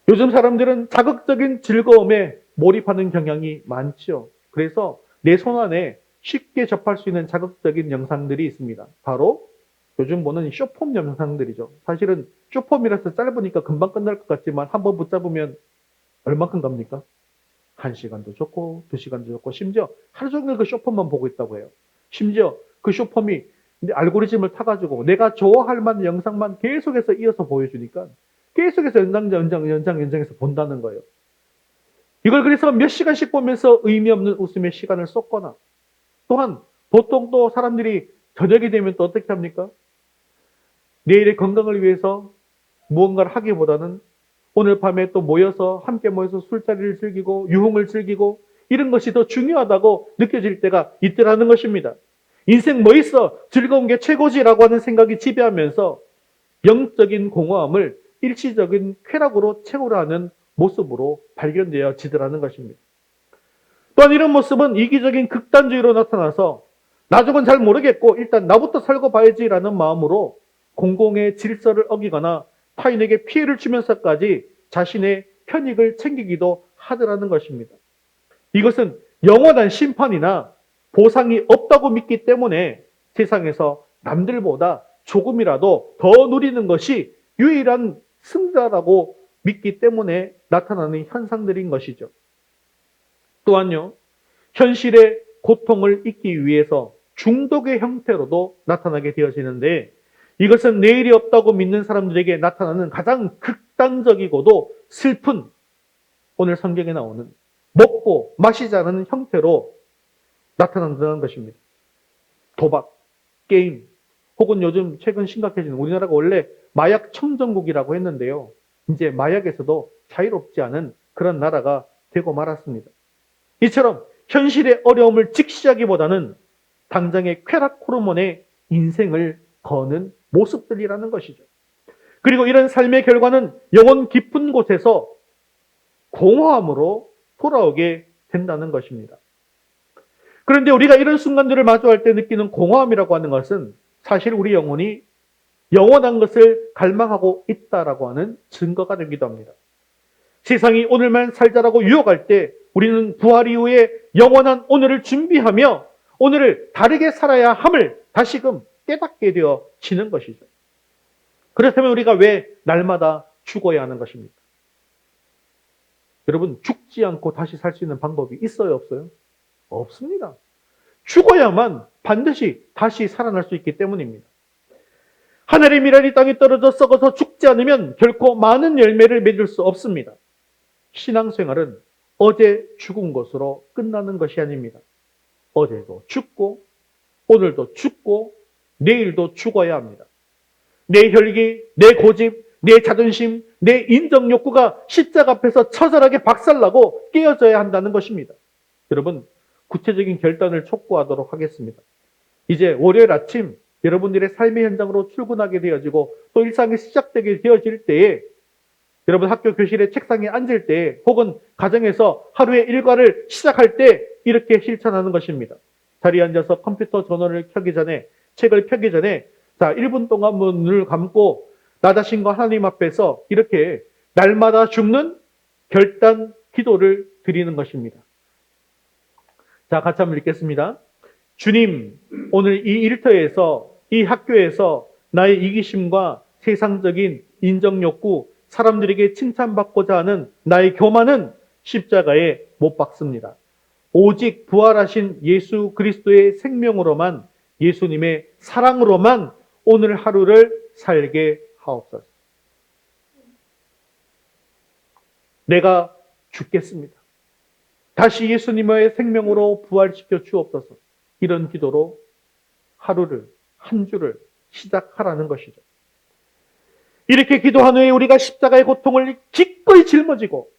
요즘 사람들은 자극적인 즐거움에 몰입하는 경향이 많죠. 그래서 내 손안에 쉽게 접할 수 있는 자극적인 영상들이 있습니다. 바로 요즘 보는 숏폼 영상들이죠. 사실은 숏폼이라서 짧으니까 금방 끝날 것 같지만 한번 붙잡으면 얼마큼 갑니까? 1시간도 좋고 2시간도 좋고 심지어 하루 종일 그 숏폼만 보고 있다고 해요. 심지어 그 숏폼이 알고리즘을 타가지고 내가 좋아할 만한 영상만 계속해서 이어서 보여주니까 계속해서 연장해서 본다는 거예요. 이걸 그래서 몇 시간씩 보면서 의미 없는 웃음의 시간을 쏟거나, 또한 보통 또 사람들이 저녁이 되면 또 어떻게 합니까? 내일의 건강을 위해서 무언가를 하기보다는 오늘 밤에 또 함께 모여서 술자리를 즐기고 유흥을 즐기고 이런 것이 더 중요하다고 느껴질 때가 있더라는 것입니다. 인생 뭐 있어? 즐거운 게 최고지라고 하는 생각이 지배하면서 영적인 공허함을 일시적인 쾌락으로 채우려 하는 모습으로 발견되어지더라는 것입니다. 또한 이런 모습은 이기적인 극단주의로 나타나서 나중은 잘 모르겠고 일단 나부터 살고 봐야지라는 마음으로 공공의 질서를 어기거나 타인에게 피해를 주면서까지 자신의 편익을 챙기기도 하더라는 것입니다. 이것은 영원한 심판이나 보상이 없다고 믿기 때문에 세상에서 남들보다 조금이라도 더 누리는 것이 유일한 승자라고 믿기 때문에 나타나는 현상들인 것이죠. 또한요, 현실의 고통을 잊기 위해서 중독의 형태로도 나타나게 되어지는데, 이것은 내일이 없다고 믿는 사람들에게 나타나는 가장 극단적이고도 슬픈, 오늘 성경에 나오는 먹고 마시자는 형태로 나타난다는 것입니다. 도박, 게임, 혹은 요즘 최근 심각해지는, 우리나라가 원래 마약 청정국이라고 했는데요, 이제 마약에서도 자유롭지 않은 그런 나라가 되고 말았습니다. 이처럼 현실의 어려움을 직시하기보다는 당장의 쾌락 호르몬의 인생을 거는 모습들이라는 것이죠. 그리고 이런 삶의 결과는 영혼 깊은 곳에서 공허함으로 돌아오게 된다는 것입니다. 그런데 우리가 이런 순간들을 마주할 때 느끼는 공허함이라고 하는 것은 사실 우리 영혼이 영원한 것을 갈망하고 있다라고 하는 증거가 되기도 합니다. 세상이 오늘만 살자라고 유혹할 때 우리는 부활 이후에 영원한 오늘을 준비하며 오늘을 다르게 살아야 함을 다시금 깨닫게 되어지는 것이죠. 그렇다면 우리가 왜 날마다 죽어야 하는 것입니까? 여러분, 죽지 않고 다시 살 수 있는 방법이 있어요, 없어요? 없습니다. 죽어야만 반드시 다시 살아날 수 있기 때문입니다. 하늘의 미랄이 땅에 떨어져 썩어서 죽지 않으면 결코 많은 열매를 맺을 수 없습니다. 신앙생활은 어제 죽은 것으로 끝나는 것이 아닙니다. 어제도 죽고 오늘도 죽고 내일도 죽어야 합니다. 내 혈기, 내 고집, 내 자존심, 내 인정 욕구가 십자가 앞에서 처절하게 박살나고 깨어져야 한다는 것입니다. 여러분, 구체적인 결단을 촉구하도록 하겠습니다. 이제 월요일 아침 여러분들의 삶의 현장으로 출근하게 되어지고 또 일상이 시작되게 되어질 때에, 여러분 학교 교실에 책상에 앉을 때 혹은 가정에서 하루의 일과를 시작할 때 이렇게 실천하는 것입니다. 자리에 앉아서 컴퓨터 전원을 켜기 전에, 책을 펴기 전에 1분 동안 눈을 감고 나 자신과 하나님 앞에서 이렇게 날마다 죽는 결단 기도를 드리는 것입니다. 자, 같이 한번 읽겠습니다. 주님, 오늘 이 일터에서, 이 학교에서 나의 이기심과 세상적인 인정욕구, 사람들에게 칭찬받고자 하는 나의 교만은 십자가에 못 박습니다. 오직 부활하신 예수 그리스도의 생명으로만, 예수님의 사랑으로만 오늘 하루를 살게 하옵소서. 내가 죽겠습니다. 다시 예수님의 생명으로 부활시켜 주옵소서. 이런 기도로 하루를, 한 주를 시작하라는 것이죠. 이렇게 기도한 후에 우리가 십자가의 고통을 기꺼이 짊어지고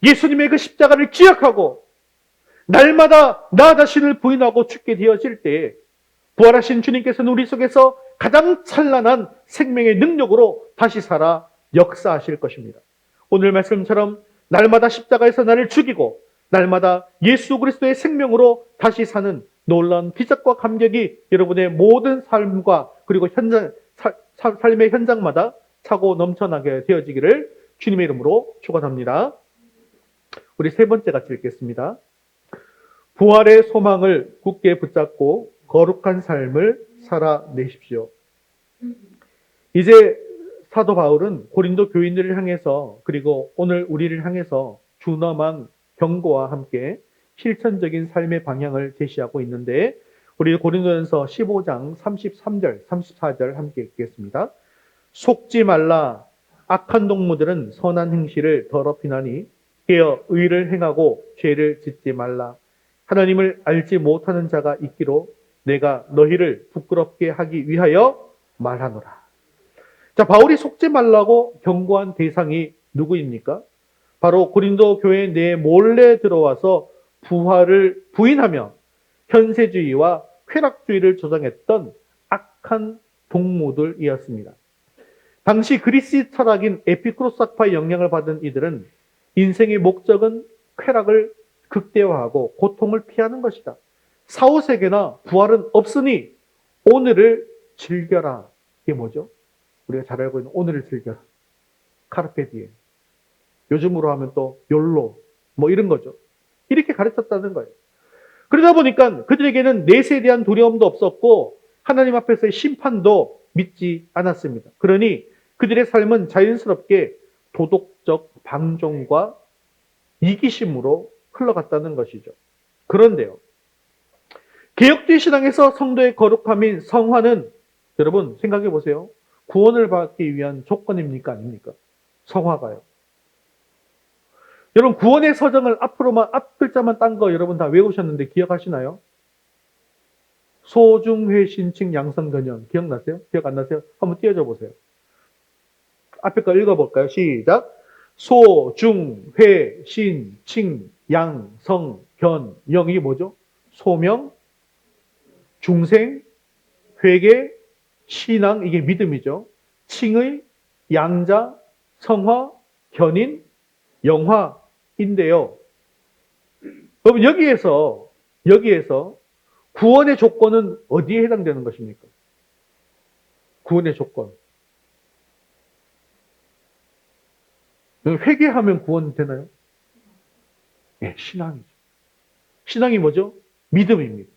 예수님의 그 십자가를 기억하고 날마다 나 자신을 부인하고 죽게 되어질 때에 부활하신 주님께서는 우리 속에서 가장 찬란한 생명의 능력으로 다시 살아 역사하실 것입니다. 오늘 말씀처럼 날마다 십자가에서 나를 죽이고 날마다 예수 그리스도의 생명으로 다시 사는 놀라운 기적과 감격이 여러분의 모든 삶과 그리고 삶의 현장마다 차고 넘쳐나게 되어지기를 주님의 이름으로 축원합니다. 우리 세 번째 같이 읽겠습니다. 부활의 소망을 굳게 붙잡고 거룩한 삶을 살아내십시오. 이제 사도 바울은 고린도 교인들을 향해서, 그리고 오늘 우리를 향해서 준엄한 경고와 함께 실천적인 삶의 방향을 제시하고 있는데, 우리 고린도전서 15장 33절, 34절 함께 읽겠습니다. 속지 말라. 악한 동무들은 선한 행실을 더럽히나니 깨어 의를 행하고 죄를 짓지 말라. 하나님을 알지 못하는 자가 있기로 내가 너희를 부끄럽게 하기 위하여 말하노라. 자, 바울이 속지 말라고 경고한 대상이 누구입니까? 바로 고린도 교회 내에 몰래 들어와서 부활을 부인하며 현세주의와 쾌락주의를 조장했던 악한 동무들이었습니다. 당시 그리스 철학인 에피쿠로스 학파의 영향을 받은 이들은 인생의 목적은 쾌락을 극대화하고 고통을 피하는 것이다. 사후세계나 부활은 없으니 오늘을 즐겨라. 이게 뭐죠? 우리가 잘 알고 있는 오늘을 즐겨라. 카르페 디엠. 요즘으로 하면 또 욜로 뭐 이런 거죠. 이렇게 가르쳤다는 거예요. 그러다 보니까 그들에게는 내세에 대한 두려움도 없었고 하나님 앞에서의 심판도 믿지 않았습니다. 그러니 그들의 삶은 자연스럽게 도덕적 방종과 이기심으로 흘러갔다는 것이죠. 그런데요, 개혁주의 신앙에서 성도의 거룩함인 성화는 여러분 생각해 보세요. 구원을 받기 위한 조건입니까? 아닙니까? 성화가요. 여러분 구원의 서정을 앞으로만 앞 글자만 딴 거 여러분 다 외우셨는데 기억하시나요? 소중회신칭 양성근연 기억나세요? 기억 안 나세요? 한번 띄워줘 보세요. 앞에 거 읽어볼까요? 시작. 소중회신칭 양성견영 이게 뭐죠? 소명, 중생, 회개, 신앙 이게 믿음이죠. 칭의, 양자, 성화, 견인, 영화인데요. 그럼 여기에서 구원의 조건은 어디에 해당되는 것입니까? 구원의 조건. 회개하면 구원 되나요? 네, 신앙이죠. 신앙이 뭐죠? 믿음입니다.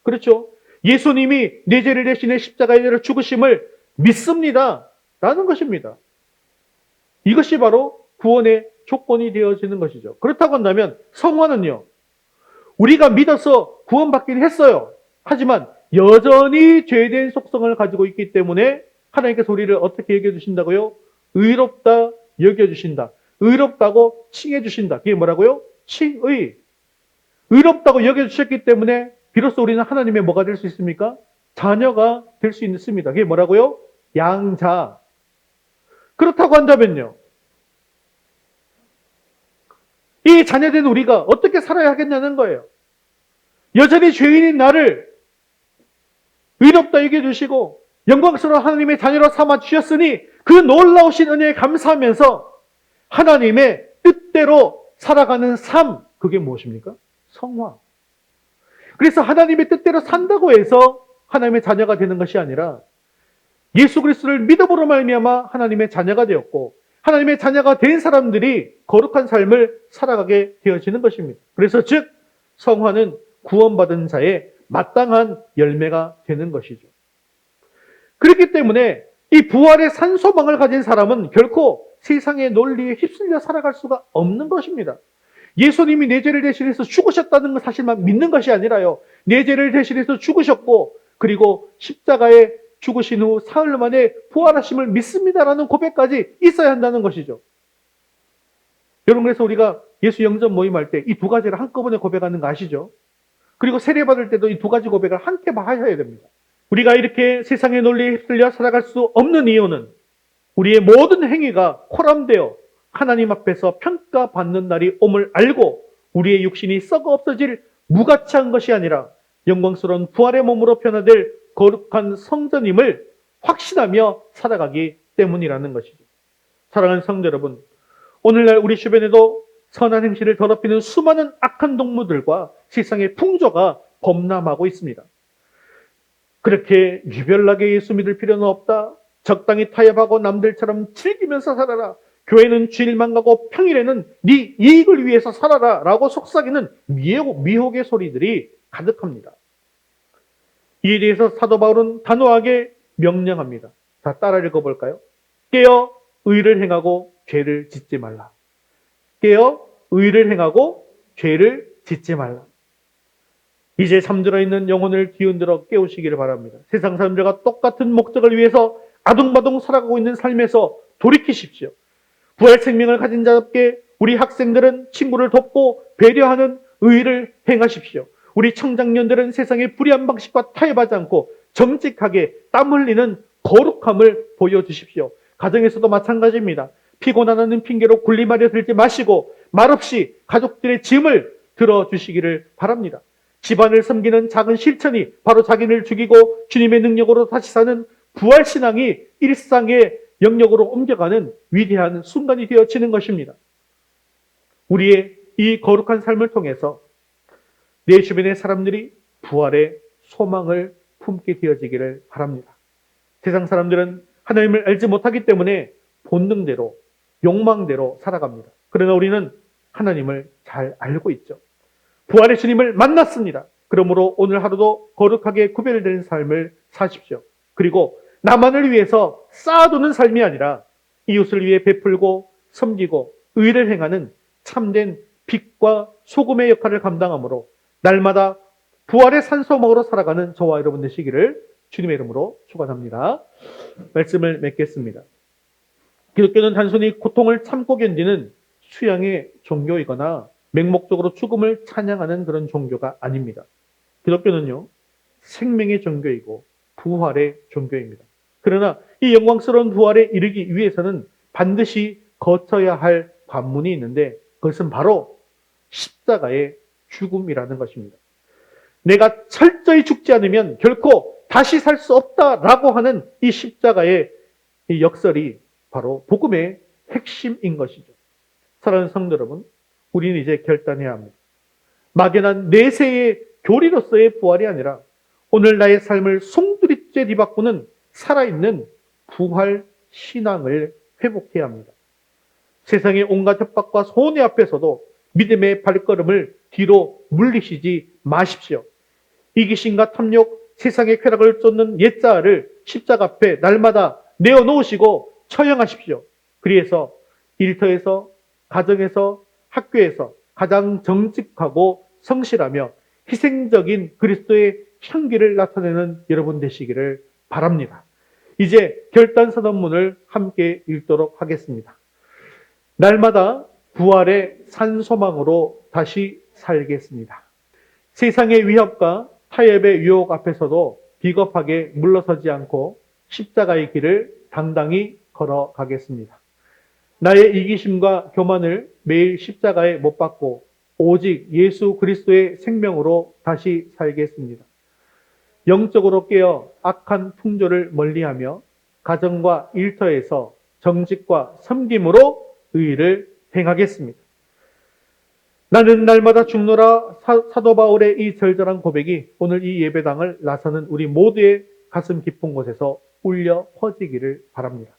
그렇죠? 예수님이 내 죄를 대신해 십자가에 달려 죽으심을 믿습니다. 라는 것입니다. 이것이 바로 구원의 조건이 되어지는 것이죠. 그렇다고 한다면 성화는요. 우리가 믿어서 구원받긴 했어요. 하지만 여전히 죄된 속성을 가지고 있기 때문에 하나님께서 우리를 어떻게 여겨주신다고요? 의롭다 여겨주신다. 의롭다고 칭해주신다. 그게 뭐라고요? 칭의. 의롭다고 여겨주셨기 때문에 비로소 우리는 하나님의 뭐가 될 수 있습니까? 자녀가 될 수 있습니다. 그게 뭐라고요? 양자. 그렇다고 한다면요. 이 자녀된 우리가 어떻게 살아야 하겠냐는 거예요. 여전히 죄인인 나를 의롭다 여겨주시고 영광스러운 하나님의 자녀로 삼아주셨으니 그 놀라우신 은혜에 감사하면서 하나님의 뜻대로 살아가는 삶, 그게 무엇입니까? 성화. 그래서 하나님의 뜻대로 산다고 해서 하나님의 자녀가 되는 것이 아니라 예수 그리스도를 믿음으로 말미암아 하나님의 자녀가 되었고 하나님의 자녀가 된 사람들이 거룩한 삶을 살아가게 되어지는 것입니다. 그래서 즉 성화는 구원받은 자의 마땅한 열매가 되는 것이죠. 그렇기 때문에 이 부활의 산 소망을 가진 사람은 결코 세상의 논리에 휩쓸려 살아갈 수가 없는 것입니다. 예수님이 내 죄를 대신해서 죽으셨다는 것 사실만 믿는 것이 아니라요. 내 죄를 대신해서 죽으셨고 그리고 십자가에 죽으신 후 사흘 만에 부활하심을 믿습니다라는 고백까지 있어야 한다는 것이죠. 여러분 그래서 우리가 예수 영접 모임할 때 이 두 가지를 한꺼번에 고백하는 거 아시죠? 그리고 세례받을 때도 이 두 가지 고백을 함께 하셔야 됩니다. 우리가 이렇게 세상의 논리에 휩쓸려 살아갈 수 없는 이유는 우리의 모든 행위가 코람되어 하나님 앞에서 평가받는 날이 옴을 알고 우리의 육신이 썩어 없어질 무가치한 것이 아니라 영광스러운 부활의 몸으로 변화될 거룩한 성전임을 확신하며 살아가기 때문이라는 것이죠. 사랑하는 성도 여러분, 오늘날 우리 주변에도 선한 행실을 더럽히는 수많은 악한 동무들과 세상의 풍조가 범람하고 있습니다. 그렇게 유별나게 예수 믿을 필요는 없다. 적당히 타협하고 남들처럼 즐기면서 살아라. 교회는 주일만 가고 평일에는 네 이익을 위해서 살아라 라고 속삭이는 미혹의 소리들이 가득합니다. 이에 대해서 사도 바울은 단호하게 명령합니다. 자, 따라 읽어볼까요? 깨어 의를 행하고 죄를 짓지 말라. 깨어 의를 행하고 죄를 짓지 말라. 이제 잠들어 있는 영혼을 뒤흔들어 깨우시기를 바랍니다. 세상 사람들과 똑같은 목적을 위해서 아둥바둥 살아가고 있는 삶에서 돌이키십시오. 부활 생명을 가진 자답게 우리 학생들은 친구를 돕고 배려하는 의를 행하십시오. 우리 청장년들은 세상의 불의한 방식과 타협하지 않고 정직하게 땀 흘리는 거룩함을 보여주십시오. 가정에서도 마찬가지입니다. 피곤하다는 핑계로 군림하려 들지 마시고 말없이 가족들의 짐을 들어주시기를 바랍니다. 집안을 섬기는 작은 실천이 바로 자기를 죽이고 주님의 능력으로 다시 사는 부활신앙이 일상의 영역으로 옮겨가는 위대한 순간이 되어지는 것입니다. 우리의 이 거룩한 삶을 통해서 내 주변의 사람들이 부활의 소망을 품게 되어지기를 바랍니다. 세상 사람들은 하나님을 알지 못하기 때문에 본능대로, 욕망대로 살아갑니다. 그러나 우리는 하나님을 잘 알고 있죠. 부활의 주님을 만났습니다. 그러므로 오늘 하루도 거룩하게 구별된 삶을 사십시오. 그리고 나만을 위해서 쌓아두는 삶이 아니라 이웃을 위해 베풀고 섬기고 의를 행하는 참된 빛과 소금의 역할을 감당하므로 날마다 부활의 산소망으로 살아가는 저와 여러분 되시기를 주님의 이름으로 축원합니다. 말씀을 맺겠습니다. 기독교는 단순히 고통을 참고 견디는 수양의 종교이거나 맹목적으로 죽음을 찬양하는 그런 종교가 아닙니다. 기독교는요, 생명의 종교이고 부활의 종교입니다. 그러나 이 영광스러운 부활에 이르기 위해서는 반드시 거쳐야 할 관문이 있는데 그것은 바로 십자가의 죽음이라는 것입니다. 내가 철저히 죽지 않으면 결코 다시 살 수 없다라고 하는 이 십자가의 이 역설이 바로 복음의 핵심인 것이죠. 사랑하는 성도 여러분, 우리는 이제 결단해야 합니다. 막연한 내세의 교리로서의 부활이 아니라 오늘 나의 삶을 송두리째 뒤바꾸는 살아있는 부활 신앙을 회복해야 합니다. 세상의 온갖 협박과 손해 앞에서도 믿음의 발걸음을 뒤로 물리시지 마십시오. 이기심과 탐욕, 세상의 쾌락을 쫓는 옛자아를 십자가 앞에 날마다 내어놓으시고 처형하십시오. 그래서 일터에서, 가정에서, 학교에서 가장 정직하고 성실하며 희생적인 그리스도의 향기를 나타내는 여러분 되시기를 바랍니다. 이제 결단선언문을 함께 읽도록 하겠습니다. 날마다 부활의 산소망으로 다시 살겠습니다. 세상의 위협과 타협의 유혹 앞에서도 비겁하게 물러서지 않고 십자가의 길을 당당히 걸어가겠습니다. 나의 이기심과 교만을 매일 십자가에 못 박고 오직 예수 그리스도의 생명으로 다시 살겠습니다. 영적으로 깨어 악한 풍조를 멀리하며 가정과 일터에서 정직과 섬김으로 의를 행하겠습니다. 나는 날마다 죽노라. 사도 바울의 이 절절한 고백이 오늘 이 예배당을 나서는 우리 모두의 가슴 깊은 곳에서 울려 퍼지기를 바랍니다.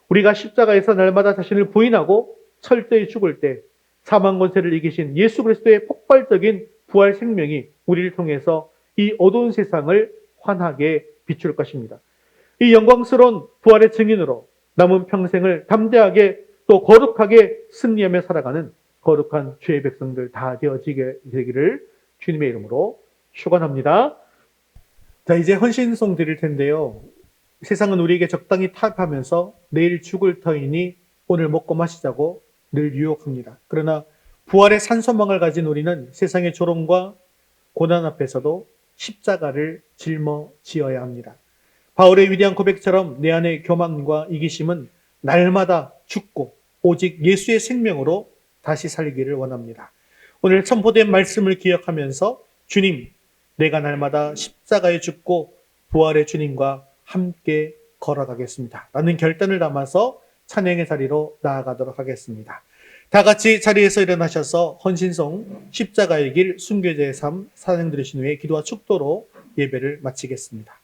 우리가 십자가에서 날마다 자신을 부인하고 철저히 죽을 때 사망 권세를 이기신 예수 그리스도의 폭발적인 부활 생명이 우리를 통해서 이 어두운 세상을 환하게 비출 것입니다. 이 영광스러운 부활의 증인으로 남은 평생을 담대하게 또 거룩하게 승리하며 살아가는 거룩한 주의 백성들 다 되어지게 되기를 주님의 이름으로 축원합니다. 자, 이제 헌신송 드릴 텐데요. 세상은 우리에게 적당히 타협하면서 내일 죽을 터이니 오늘 먹고 마시자고 늘 유혹합니다. 그러나 부활의 산소망을 가진 우리는 세상의 조롱과 고난 앞에서도 십자가를 짊어지어야 합니다. 바울의 위대한 고백처럼 내 안의 교만과 이기심은 날마다 죽고 오직 예수의 생명으로 다시 살기를 원합니다. 오늘 선포된 말씀을 기억하면서 주님, 내가 날마다 십자가에 죽고 부활의 주님과 함께 걸어가겠습니다. 라는 결단을 담아서 찬양의 자리로 나아가도록 하겠습니다. 다 같이 자리에서 일어나셔서 헌신송 십자가의 길 순교자의 삶 찬양 들으신 후에 기도와 축도로 예배를 마치겠습니다.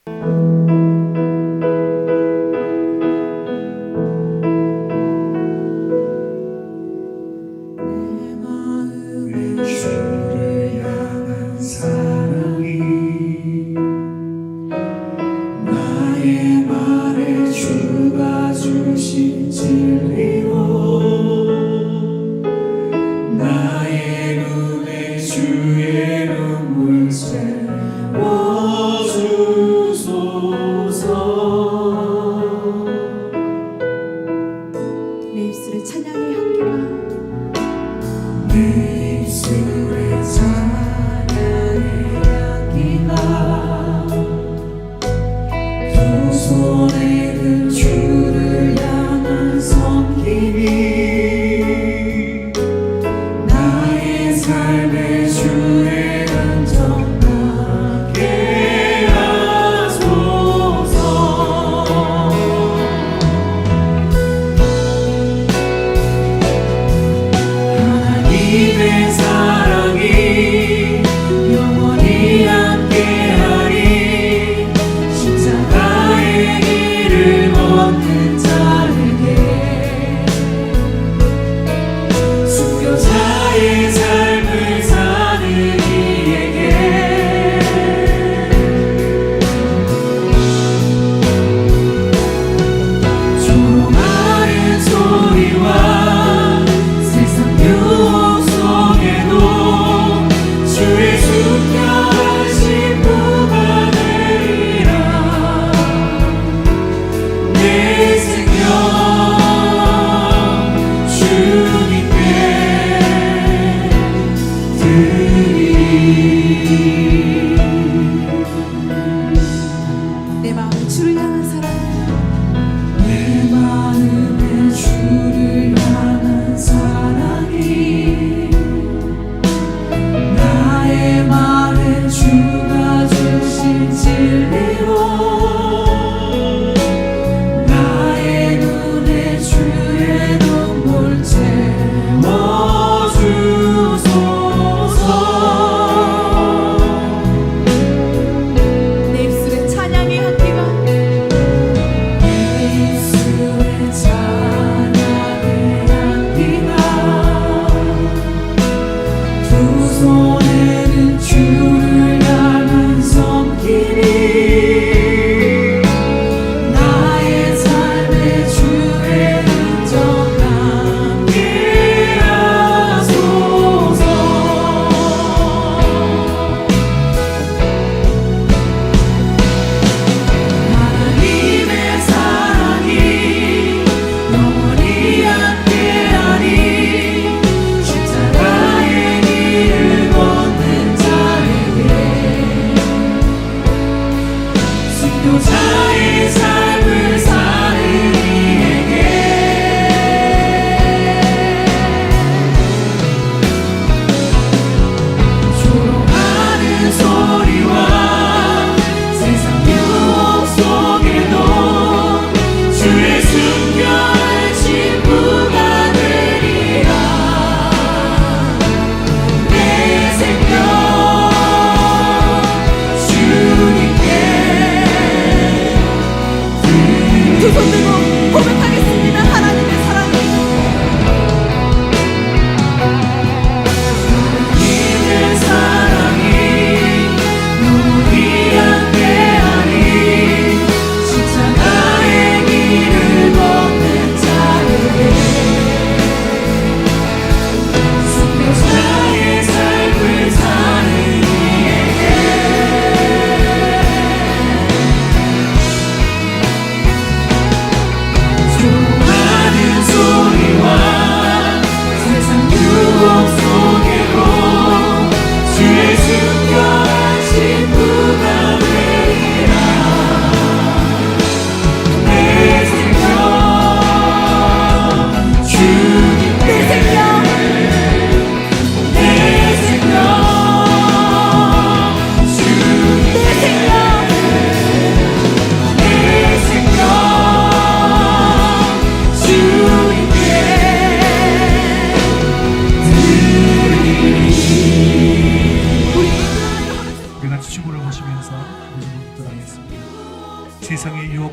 주의 눈물 세워주소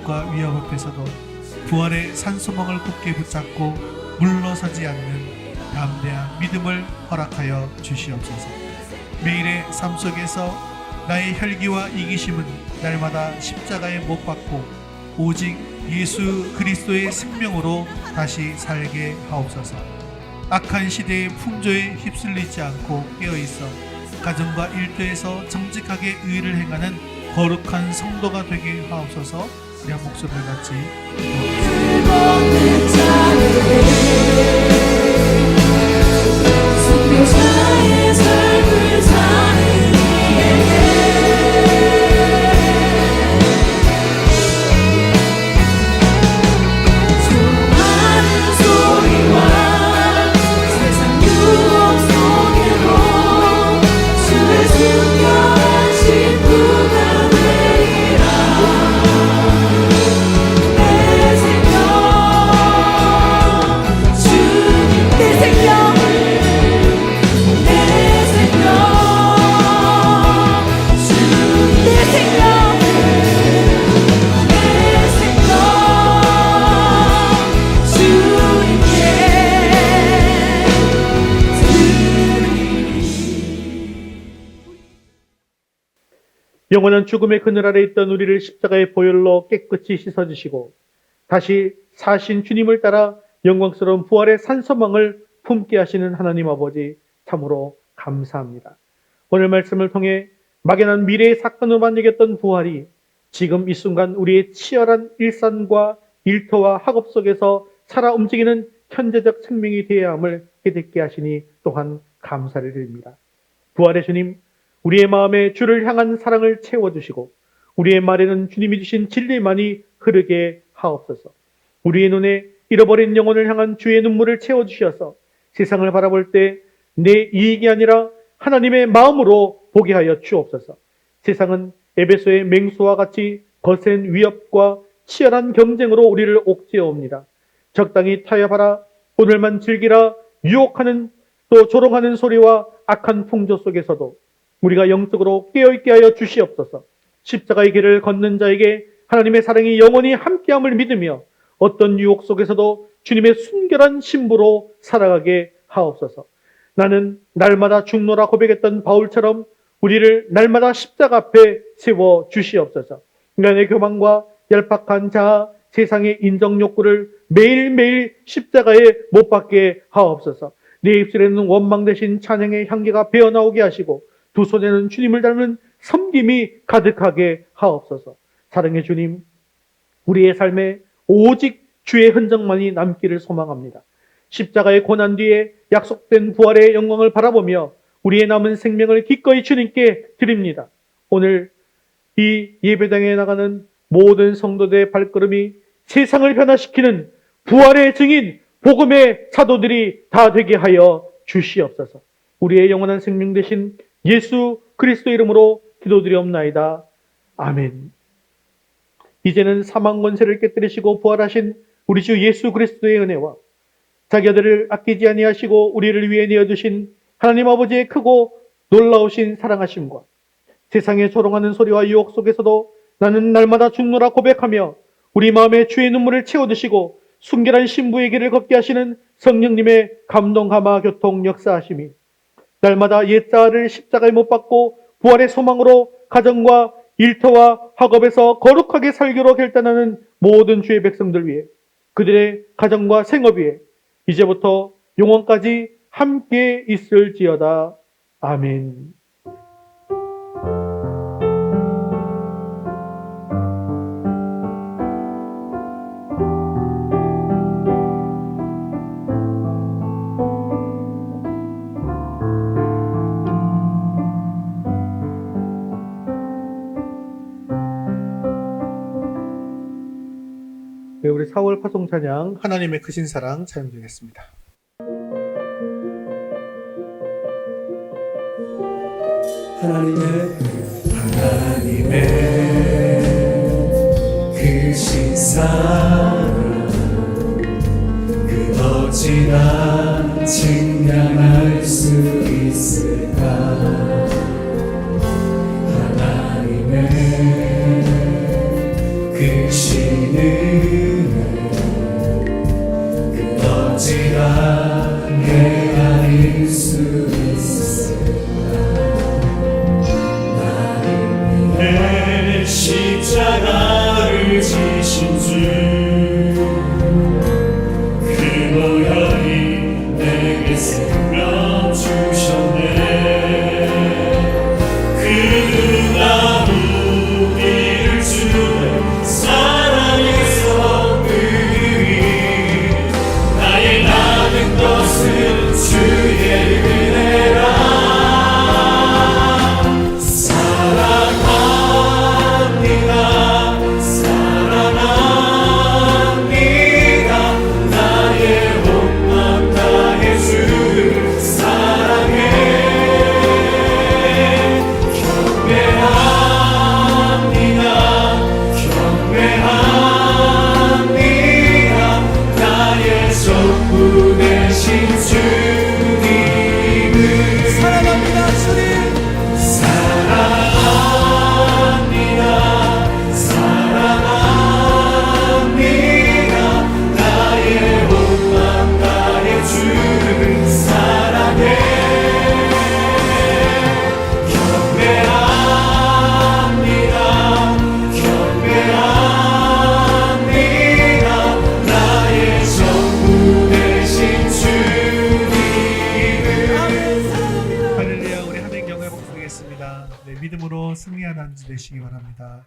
유혹과 위협 앞에서도 부활의 산소망을 굳게 붙잡고 물러서지 않는 담대한 믿음을 허락하여 주시옵소서. 매일의 삶 속에서 나의 혈기와 이기심은 날마다 십자가에 못 박고 오직 예수 그리스도의 생명으로 다시 살게 하옵소서. 악한 시대의 풍조에 휩쓸리지 않고 깨어있어 가정과 일터에서 정직하게 의를 행하는 거룩한 성도가 되게 하옵소서. 우리 한 목소리를 같이 승리자의 삶을 사는 수많은 소리와 세상 유혹 속에도 주의 숨겨진 부가 되리라. 내 생명 주님 내 생명 내 생명 주님 내 생명 내 생명 주님께 영원한 죽음의 그늘 아래 있던 우리를 십자가의 보혈로 깨끗이 씻어주시고 다시 사신 주님을 따라 영광스러운 부활의 산소망을 품게 하시는 하나님 아버지 참으로 감사합니다. 오늘 말씀을 통해 막연한 미래의 사건으로만 여겼던 부활이 지금 이 순간 우리의 치열한 일상과 일터와 학업 속에서 살아 움직이는 현재적 생명이 되어야 함을 깨닫게 하시니 또한 감사를 드립니다. 부활의 주님, 우리의 마음에 주를 향한 사랑을 채워주시고 우리의 말에는 주님이 주신 진리만이 흐르게 하옵소서. 우리의 눈에 잃어버린 영혼을 향한 주의 눈물을 채워주셔서 세상을 바라볼 때 내 이익이 아니라 하나님의 마음으로 보게 하여 주옵소서. 세상은 에베소의 맹수와 같이 거센 위협과 치열한 경쟁으로 우리를 옥죄어옵니다. 적당히 타협하라, 오늘만 즐기라 유혹하는 또 조롱하는 소리와 악한 풍조 속에서도 우리가 영적으로 깨어있게 하여 주시옵소서. 십자가의 길을 걷는 자에게 하나님의 사랑이 영원히 함께함을 믿으며 어떤 유혹 속에서도 주님의 순결한 신부로 살아가게 하옵소서. 나는 날마다 죽노라 고백했던 바울처럼 우리를 날마다 십자가 앞에 세워 주시옵소서. 인간의 교만과 얄팍한 자아, 세상의 인정 욕구를 매일매일 십자가에 못 박게 하옵소서. 내 입술에는 원망 대신 찬양의 향기가 배어나오게 하시고 두 손에는 주님을 닮은 섬김이 가득하게 하옵소서. 사랑의 주님, 우리의 삶에 오직 주의 흔적만이 남기를 소망합니다. 십자가의 고난 뒤에 약속된 부활의 영광을 바라보며 우리의 남은 생명을 기꺼이 주님께 드립니다. 오늘 이 예배당에 나가는 모든 성도들의 발걸음이 세상을 변화시키는 부활의 증인, 복음의 사도들이 다 되게 하여 주시옵소서. 우리의 영원한 생명 되신 예수 그리스도 이름으로 기도드리옵나이다. 아멘. 이제는 사망 권세를 깨뜨리시고 부활하신 우리 주 예수 그리스도의 은혜와 자기 아들을 아끼지 아니하시고 우리를 위해 내어주신 하나님 아버지의 크고 놀라우신 사랑하심과 세상에 조롱하는 소리와 유혹 속에서도 나는 날마다 죽노라 고백하며 우리 마음에 주의 눈물을 채워드시고 순결한 신부의 길을 걷게 하시는 성령님의 감동 감화 교통 역사하심이 날마다 옛자아를 십자가에 못 박고 부활의 소망으로 가정과 일터와 학업에서 거룩하게 살기로 결단하는 모든 주의 백성들 위해 그들의 가정과 생업 위에 이제부터 영원까지 함께 있을지어다. 아멘. 네, 우리 4월 파송 찬양 하나님의 크신 사랑 찬양드리겠습니다. 하나님의 크신 사랑 그 어찌나 측량할 수 있을까. 하나님의 크신 은혜 그 어찌나 내 아닐 수 있을까 나를 위해 십자가를 지신 주그 보혈이 내게 생명 주셨네 그 누가 우리를 주의 사랑해서 그리 나의 나는 것은 주의 은혜라 사랑합니다 사랑합니다 나의 온 맘 다해 주를 사랑해 경배합니다 나의 전부 되신 주님을 사랑합니다 주님. 사랑합니다 사랑합니다 나의 온 맘 다해 주를 사랑해 경배합니다 경배합니다 나의 전부 되신 주님을 할렐루야. 우리 하나님 영광 복드리겠습니다. 네, 믿음으로 승리하는 한 주 되시기 바랍니다.